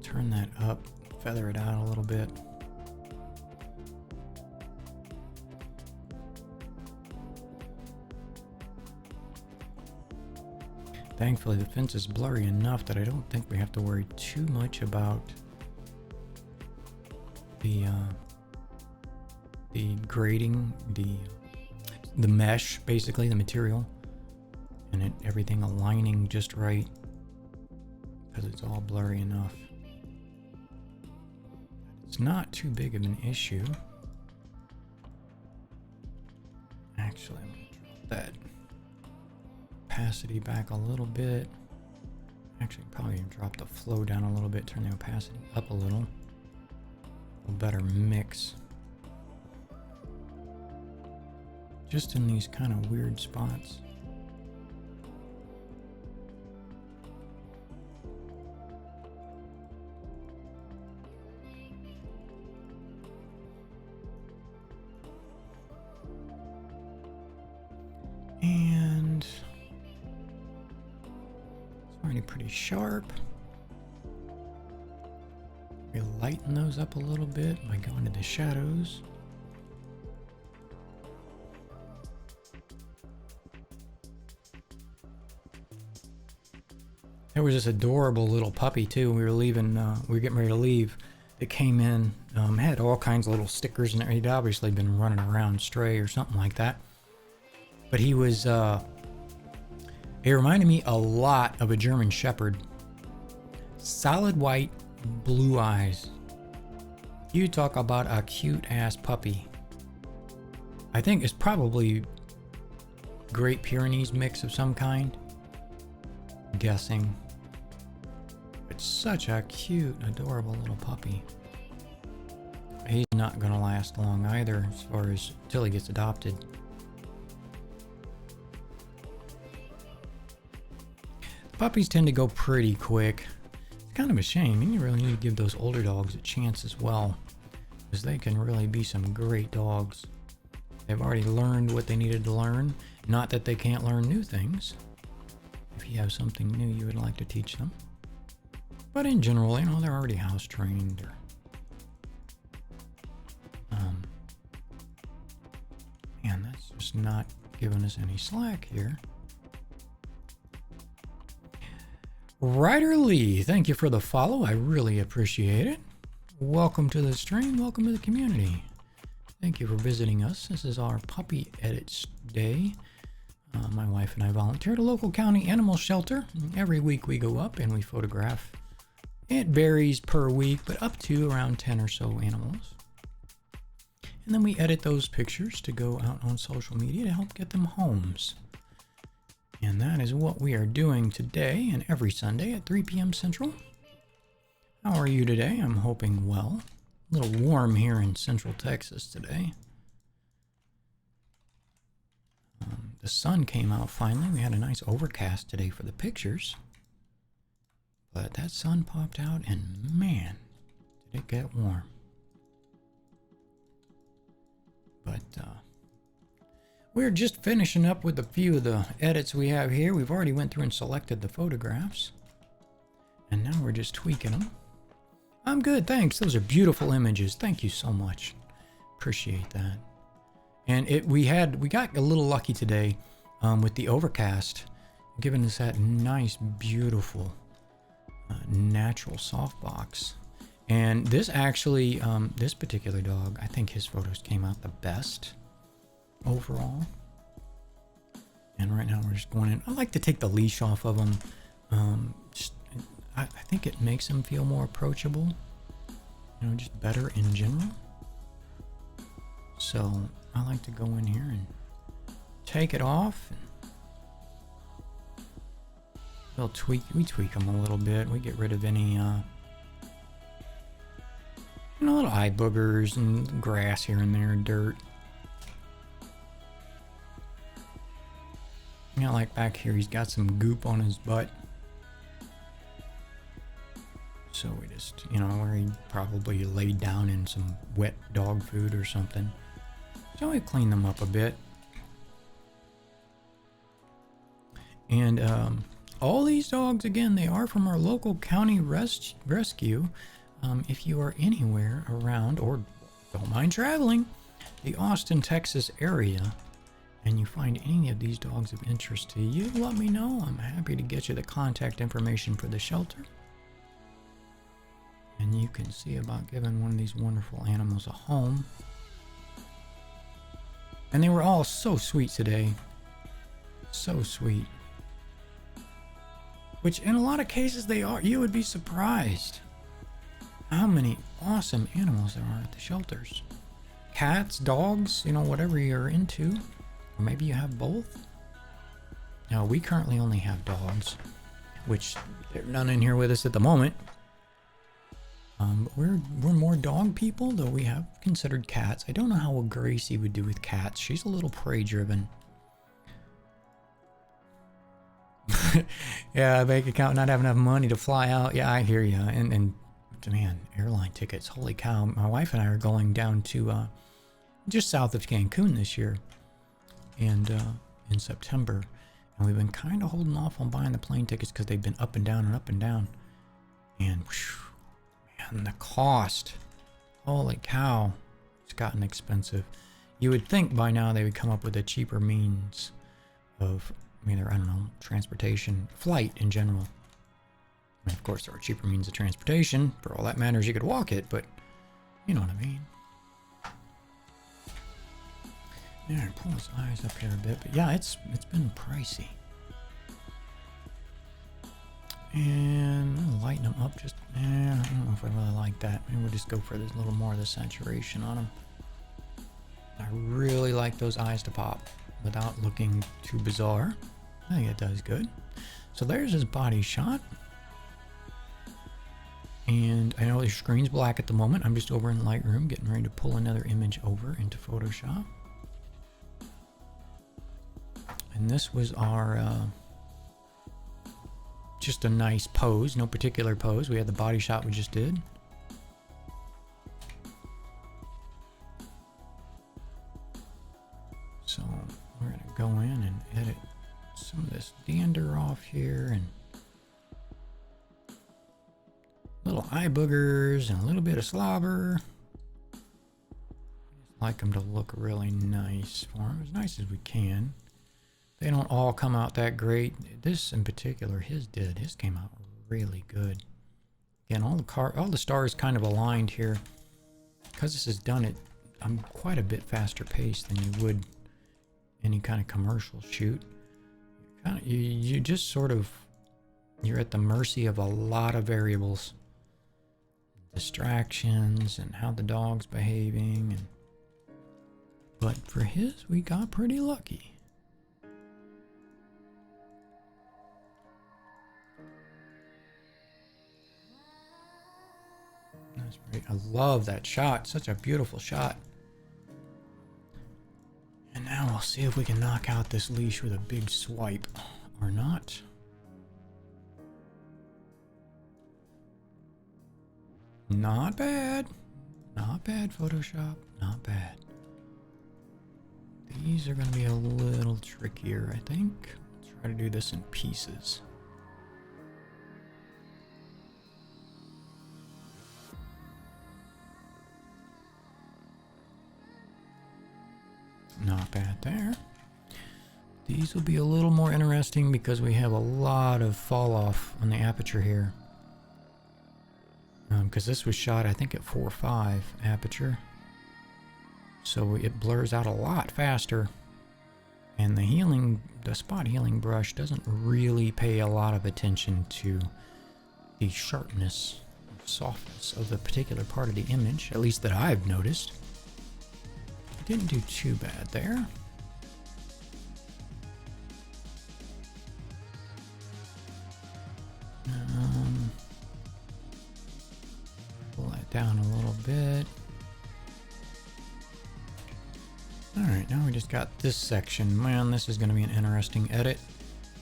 Turn that up, feather it out a little bit. Thankfully, the fence is blurry enough that I don't think we have to worry too much about the grading, the mesh, basically the material, and everything aligning just right, because it's all blurry enough. It's not too big of an issue. Actually, I'm gonna drop that opacity back a little bit. Actually, probably drop the flow down a little bit, turn the opacity up a little. A better mix. Just in these kind of weird spots. And it's already pretty sharp. We lighten those up a little bit by going to the shadows. There was this adorable little puppy too. We were getting ready to leave. It came in, had all kinds of little stickers and he'd obviously been running around stray or something like that. But he was, it reminded me a lot of a German Shepherd. Solid white, blue eyes. You talk about a cute ass puppy. I think it's probably Great Pyrenees mix of some kind. I'm guessing. It's such a cute, adorable little puppy. He's not gonna last long either, as far as till he gets adopted. Puppies tend to go pretty quick. It's kind of a shame. You really need to give those older dogs a chance as well, because they can really be some great dogs. They've already learned what they needed to learn. Not that they can't learn new things. If you have something new you would like to teach them. But in general, you know, they're already house trained. Man, that's just not giving us any slack here. Ryder Lee, thank you for the follow. I really appreciate it. Welcome to the stream. Welcome to the community. Thank you for visiting us. This is our puppy edits day. My wife and I volunteer at a local county animal shelter. Every week we go up and we photograph. It varies per week, but up to around 10 or so animals. And then we edit those pictures to go out on social media to help get them homes. And that is what we are doing today and every Sunday at 3 p.m. Central. How are you today? I'm hoping well. A little warm here in Central Texas today. The sun came out finally. We had a nice overcast today for the pictures. But that sun popped out and man, did it get warm. But we're just finishing up with a few of the edits we have here. We've already went through and selected the photographs. And now we're just tweaking them. I'm good, thanks. Those are beautiful images. Thank you so much. Appreciate that. And we got a little lucky today with the overcast, giving us that nice, beautiful, natural softbox. And this actually, this particular dog, I think his photos came out the best overall. And right now we're just going in. I like to take the leash off of them. I think it makes them feel more approachable. You know, just better in general. So I like to go in here and take it off. And we tweak them a little bit. We get rid of any, little eye boogers and grass here and there, dirt. You know, like back here, he's got some goop on his butt. So we just, where he probably laid down in some wet dog food or something. So we clean them up a bit. And all these dogs, again, they are from our local county rescue. If you are anywhere around or don't mind traveling the Austin, Texas area, and you find any of these dogs of interest to you, let me know. I'm happy to get you the contact information for the shelter. And you can see about giving one of these wonderful animals a home. And they were all so sweet today. So sweet. Which in a lot of cases they are. You would be surprised how many awesome animals there are at the shelters. Cats, dogs, whatever you're into. Or maybe you have both. Now, we currently only have dogs, which there are none in here with us at the moment. But we're more dog people, though we have considered cats. I don't know how well Gracie would do with cats. She's a little prey driven. Yeah, bank account not have enough money to fly out. Yeah, I hear you. And man, airline tickets. Holy cow! My wife and I are going down to just south of Cancun this year, and in September. And we've been kind of holding off on buying the plane tickets because they've been up and down and up and down. And whew, man, the cost. Holy cow. It's gotten expensive. You would think by now they would come up with a cheaper means of, either, I don't know, transportation, flight in general. I mean, of course, there are cheaper means of transportation. For all that matters, you could walk it, but you know what I mean. Yeah, pull his eyes up here a bit, but yeah, it's been pricey. And I'll lighten them up just, I don't know if I really like that. Maybe we'll just go for this little more of the saturation on them. I really like those eyes to pop without looking too bizarre. I think it does good. So there's his body shot. And I know the screen's black at the moment. I'm just over in Lightroom getting ready to pull another image over into Photoshop. And this was our, just a nice pose, no particular pose. We had the body shot we just did. So we're gonna go in and edit some of this dander off here, and little eye boogers and a little bit of slobber. Just like them to look really nice for them, as nice as we can. They don't all come out that great. This in particular, his did. His came out really good. Again, all the stars kind of aligned here. Because this is done at quite a bit faster pace than you would any kind of commercial shoot. You just sort of, you're at the mercy of a lot of variables. Distractions and how the dog's behaving. But for his, we got pretty lucky. That's great. I love that shot. Such a beautiful shot. And now we'll see if we can knock out this leash with a big swipe or not. Not bad. Not bad, Photoshop. Not bad. These are going to be a little trickier, I think. Let's try to do this in pieces. Not bad there. These will be a little more interesting because we have a lot of fall off on the aperture here. Because this was shot, I think, at 4.5 aperture. So it blurs out a lot faster. And the spot healing brush doesn't really pay a lot of attention to the sharpness, softness of the particular part of the image, at least that I've noticed. Didn't do too bad there. Pull that down a little bit. Alright, now we just got this section. Man, this is going to be an interesting edit.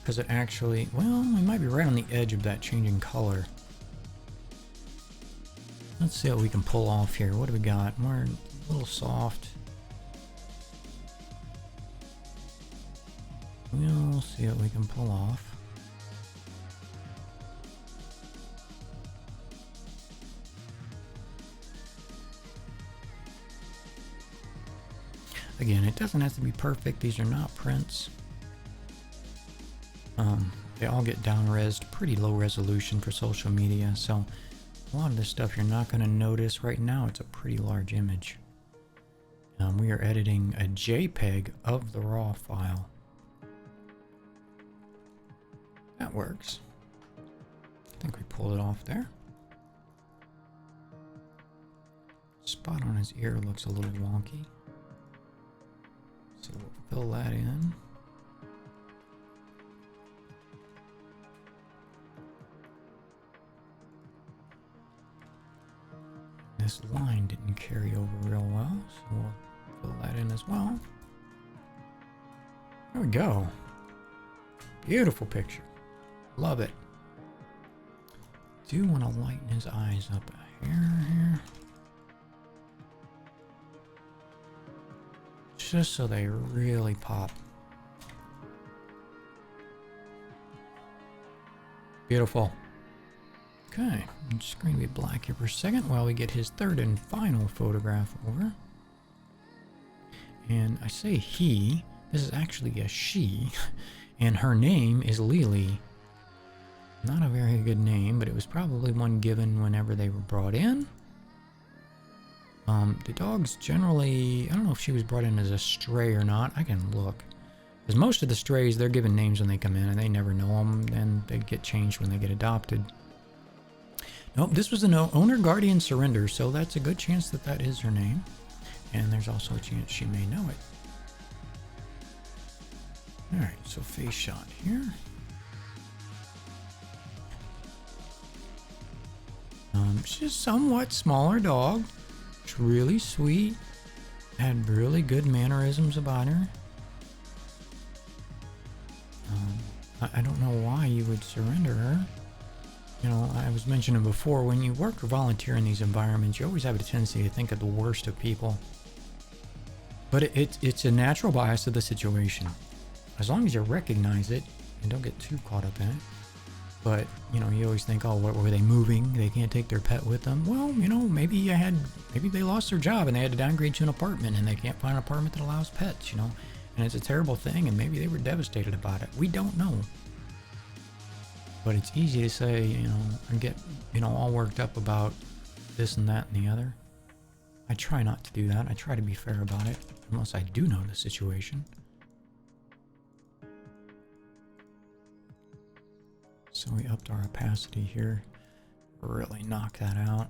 Because it actually, well, we might be right on the edge of that changing color. Let's see what we can pull off here. What do we got? We're a little soft. We'll see what we can pull off. Again, it doesn't have to be perfect. These are not prints. They all get down-resed, pretty low resolution for social media, so a lot of this stuff you're not going to notice. Right now it's a pretty large image. We are editing a JPEG of the raw file. That works. I think we pulled it off there. Spot on his ear looks a little wonky. So we'll fill that in. this line didn't carry over real well, so we'll fill that in as well. There we go. Beautiful picture. Love it. Do want to lighten his eyes up here. Just so they really pop. Beautiful. Okay, I'm just going to be black here for a second while we get his third and final photograph over. And I say he, this is actually a she, and her name is Lily. Not a very good name, but it was probably one given whenever they were brought in. The dogs generally, I don't know if she was brought in as a stray or not. I can look. Because most of the strays, they're given names when they come in, and they never know them, and they get changed when they get adopted. Nope, this was an owner guardian surrender, so that's a good chance that that is her name. And there's also a chance she may know it. Alright, so face shot here. She's a somewhat smaller dog. She's really sweet. Had really good mannerisms about her. I don't know why you would surrender her. You know, I was mentioning before, when you work or volunteer in these environments, you always have a tendency to think of the worst of people. But it's a natural bias of the situation. As long as you recognize it and don't get too caught up in it. But, you know, you always think, oh, what were they moving? They can't take their pet with them. Well, you know, maybe they lost their job and they had to downgrade to an apartment and they can't find an apartment that allows pets, you know. And it's a terrible thing, and maybe they were devastated about it. We don't know. But it's easy to say, you know, and get, you know, all worked up about this and that and the other. I try not to do that. I try to be fair about it, unless I do know the situation. So we upped our opacity here. Really knock that out.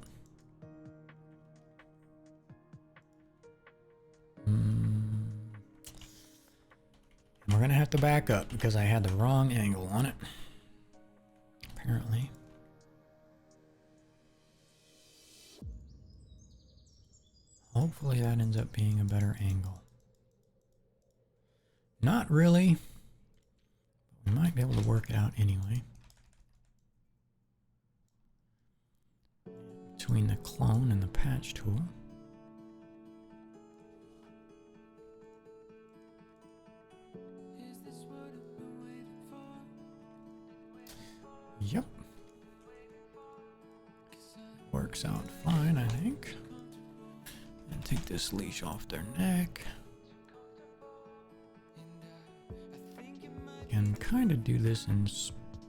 We're gonna have to back up because I had the wrong angle on it. Apparently. Hopefully that ends up being a better angle. Not really. We might be able to work it out anyway. Between the clone and the patch tool. Yep. Works out fine, I think. And take this leash off their neck. And kind of do this in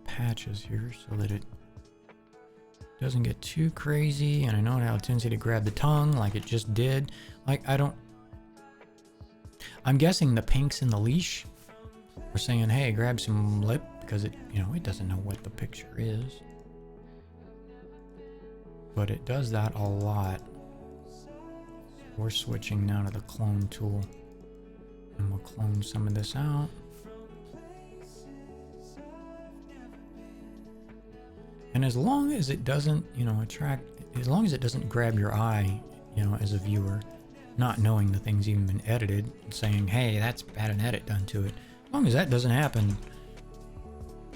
patches here so that it doesn't get too crazy. And I know it has a tendency to grab the tongue like it just did. Like, I'm guessing the pinks in the leash are saying, hey, grab some lip, because it, you know, it doesn't know what the picture is. But it does that a lot. We're switching now to the clone tool. And we'll clone some of this out. And as long as it doesn't, you know, as long as it doesn't grab your eye, you know, as a viewer, not knowing the thing's even been edited, and saying, hey, that's had an edit done to it. As long as that doesn't happen,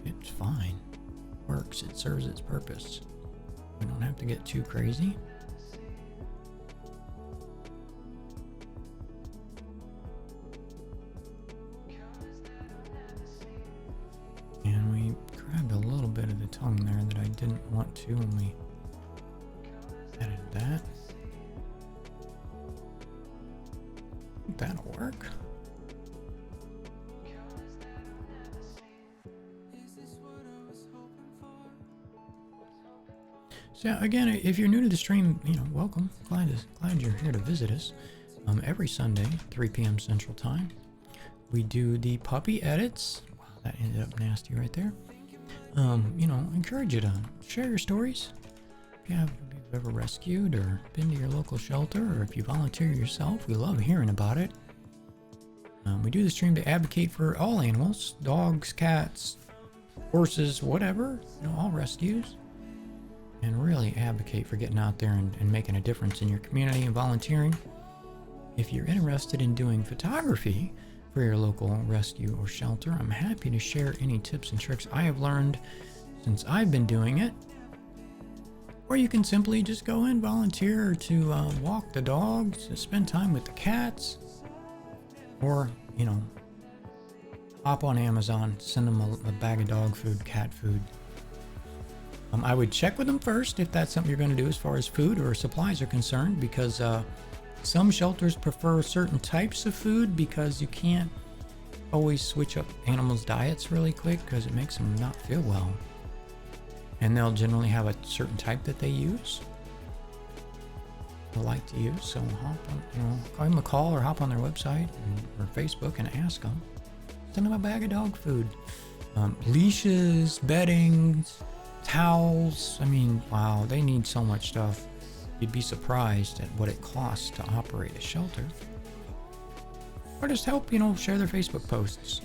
it's fine. It works. It serves its purpose. We don't have to get too crazy. And we grabbed a little bit of the tongue there that I didn't want to when we added that. I think that'll work. So again, if you're new to the stream, you know, welcome. Glad you're here to visit us. Every Sunday, 3 p.m. Central Time, we do the puppy edits. Wow, that ended up nasty right there. You know, encourage you to share your stories. If you've ever rescued or been to your local shelter, or if you volunteer yourself, we love hearing about it. We do the stream to advocate for all animals, dogs, cats, horses, whatever, you know, all rescues. and really advocate for getting out there and making a difference in your community and volunteering. If you're interested in doing photography for your local rescue or shelter, I'm happy to share any tips and tricks I have learned since I've been doing it. Or you can simply just go in, volunteer to walk the dogs, to spend time with the cats, or, hop on Amazon, send them a bag of dog food, cat food. I would check with them first if that's something you're going to do as far as food or supplies are concerned, because some shelters prefer certain types of food because you can't always switch up animals' diets really quick because it makes them not feel well. And they'll generally have a certain type that they use, they like to use. So hop on, call them a call or hop on their website or Facebook and ask them. Send them a bag of dog food, leashes, bedding, towels. I mean, wow, they need so much stuff. You'd be surprised at what it costs to operate a shelter. Or just help, share their Facebook posts,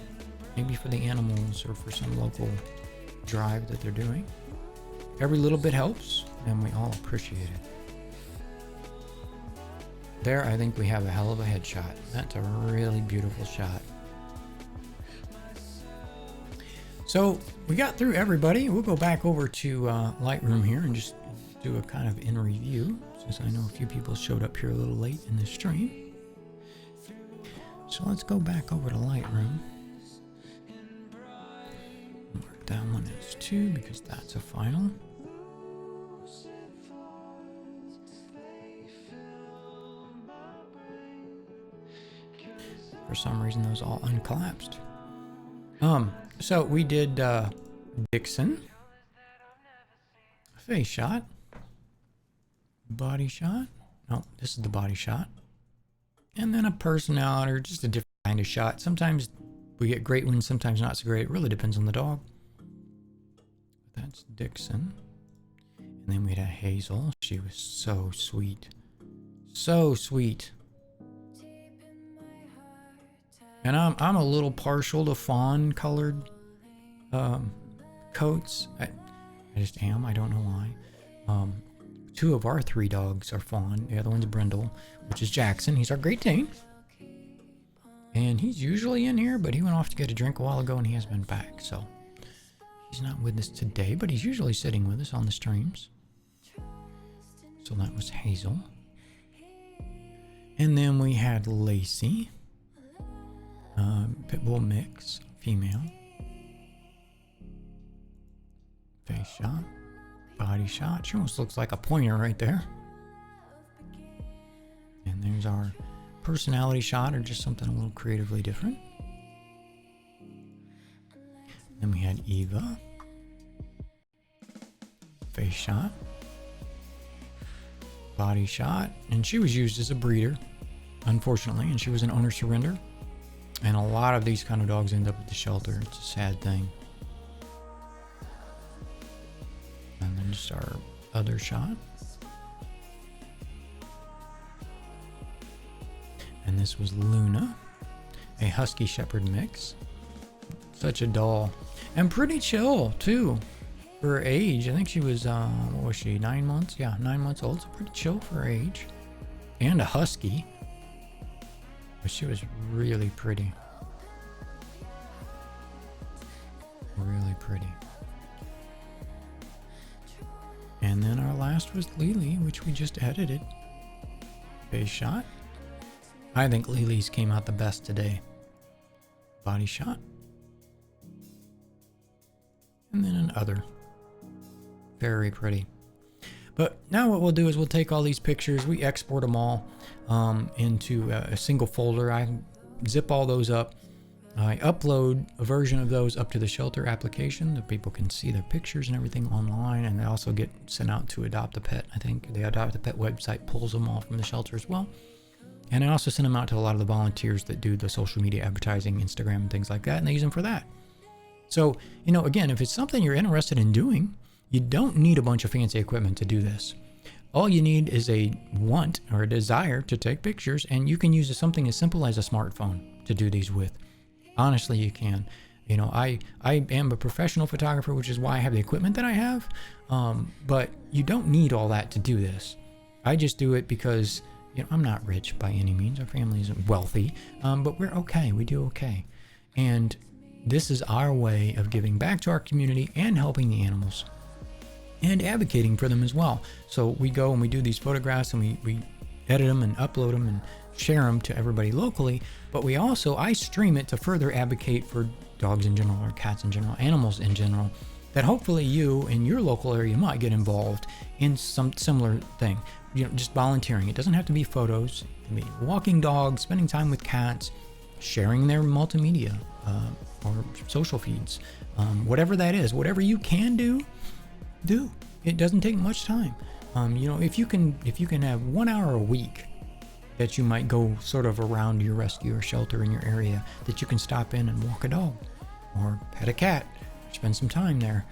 maybe for the animals or for some local drive that they're doing. Every little bit helps, and we all appreciate it. There, I think we have a hell of a headshot. That's a really beautiful shot. So we got through everybody. We'll go back over to Lightroom here and just do a kind of in review, since I know a few people showed up here a little late in the stream. So let's go back over to Lightroom. Mark that one as 2 because that's a final. For some reason, those all uncollapsed. So we did Dixon, face shot, body shot. No, this is the body shot. And then a personality, or just a different kind of shot. Sometimes we get great ones, sometimes not so great. It really depends on the dog. That's Dixon. And then we had Hazel. She was so sweet. So sweet. And I'm a little partial to fawn colored coats. I just am. I don't know why. 2 of our 3 dogs are fawn. The other one's Brindle, which is Jackson. He's our Great Dane. And he's usually in here, but he went off to get a drink a while ago and he hasn't been back. So he's not with us today, but he's usually sitting with us on the streams. So that was Hazel. And then we had Lacey. Pitbull mix, female. Face shot, body shot. She almost looks like a pointer right there. And there's our personality shot, or just something a little creatively different. Then we had Eva. Face shot, body shot, and she was used as a breeder, unfortunately, and she was an owner surrender. And a lot of these kind of dogs end up at the shelter. It's a sad thing. And then just our other shot. And this was Luna, a Husky Shepherd mix. Such a doll. And pretty chill, too, for her age. I think she was, what was she, 9 months? Yeah, 9 months old. So pretty chill for her age. And a Husky. But she was really pretty. Really pretty. And then our last was Lily, which we just edited. Face shot. I think Lily's came out the best today. Body shot. And then an other. Very pretty. But now what we'll do is we'll take all these pictures, we export them all into a single folder. I zip all those up. I upload a version of those up to the shelter application that people can see their pictures and everything online, and they also get sent out to Adopt a Pet. I think the Adopt a Pet website pulls them all from the shelter as well. And I also send them out to a lot of the volunteers that do the social media advertising, Instagram and things like that, and they use them for that. So, again, if it's something you're interested in doing, you don't need a bunch of fancy equipment to do this. All you need is a want or a desire to take pictures, and you can use something as simple as a smartphone to do these with. Honestly, you can. You know, I am a professional photographer, which is why I have the equipment that I have. But you don't need all that to do this. I just do it because, you know, I'm not rich by any means. Our family isn't wealthy, but we're okay. We do okay. And this is our way of giving back to our community and helping the animals and advocating for them as well. So we go and we do these photographs and we edit them and upload them and share them to everybody locally. But I stream it to further advocate for dogs in general, or cats in general, animals in general, that hopefully you in your local area might get involved in some similar thing. You know, just volunteering. It doesn't have to be photos. It can be walking dogs, spending time with cats, sharing their multimedia or social feeds, whatever that is. Whatever you can do. It doesn't take much time. You know, if you can have 1 hour a week that you might go sort of around your rescue or shelter in your area, that you can stop in and walk a dog or pet a cat, spend some time there.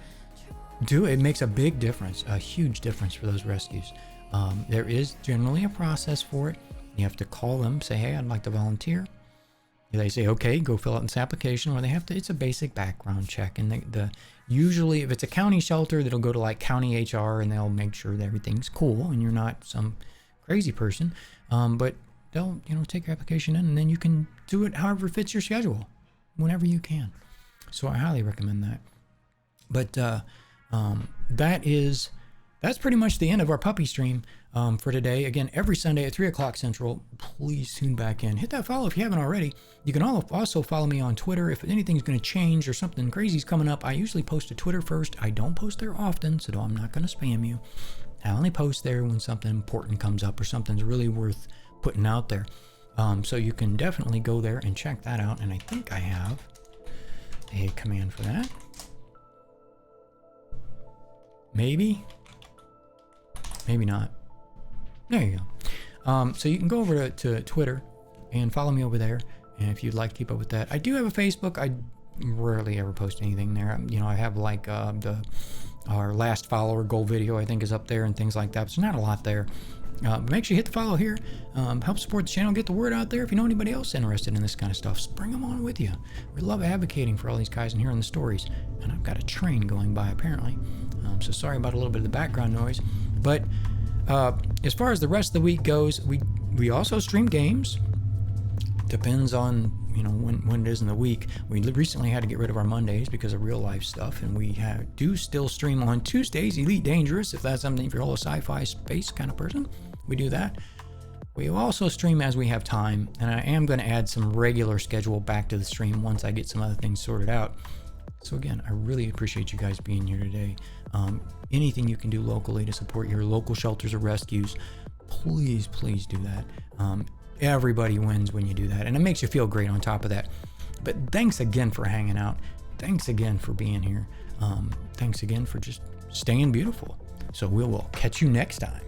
It makes a big difference, a huge difference for those rescues. There is generally a process for it. You have to call them, say, hey, I'd like to volunteer. They say, okay, go fill out this application, or it's a basic background check. And usually if it's a county shelter, that'll go to like county HR and they'll make sure that everything's cool and you're not some crazy person. But they'll, you know, take your application in and then you can do it however fits your schedule, whenever you can. So I highly recommend that. But that's pretty much the end of our puppy stream for today. Again, every Sunday at 3 o'clock Central. Please tune back in. Hit that follow if you haven't already. You can also follow me on Twitter. If anything's going to change or something crazy's coming up, I usually post to Twitter first. I don't post there often, so I'm not going to spam you. I only post there when something important comes up or something's really worth putting out there. So you can definitely go there and check that out. And I think I have a command for that. Maybe not. There you go. So you can go over to Twitter and follow me over there. And if you'd like to keep up with that, I do have a Facebook. I rarely ever post anything there. You know, I have like our last follower goal video, I think, is up there and things like that. But there's not a lot there. But make sure you hit the follow here. Help support the channel, get the word out there. If you know anybody else interested in this kind of stuff, bring them on with you. We love advocating for all these guys and hearing the stories. And I've got a train going by apparently. So sorry about a little bit of the background noise. But as far as the rest of the week goes, we also stream games. Depends on, you know, when it is in the week. We recently had to get rid of our Mondays because of real life stuff, and we do still stream on Tuesdays, Elite Dangerous, if that's something, if you're all a sci-fi space kind of person, we do that. We also stream as we have time, and I am going to add some regular schedule back to the stream once I get some other things sorted out. So again, I really appreciate you guys being here today. Anything you can do locally to support your local shelters or rescues, please do that. Everybody wins when you do that, and it makes you feel great on top of that. But thanks again for hanging out. Thanks again for being here. Thanks again for just staying beautiful. So we will catch you next time.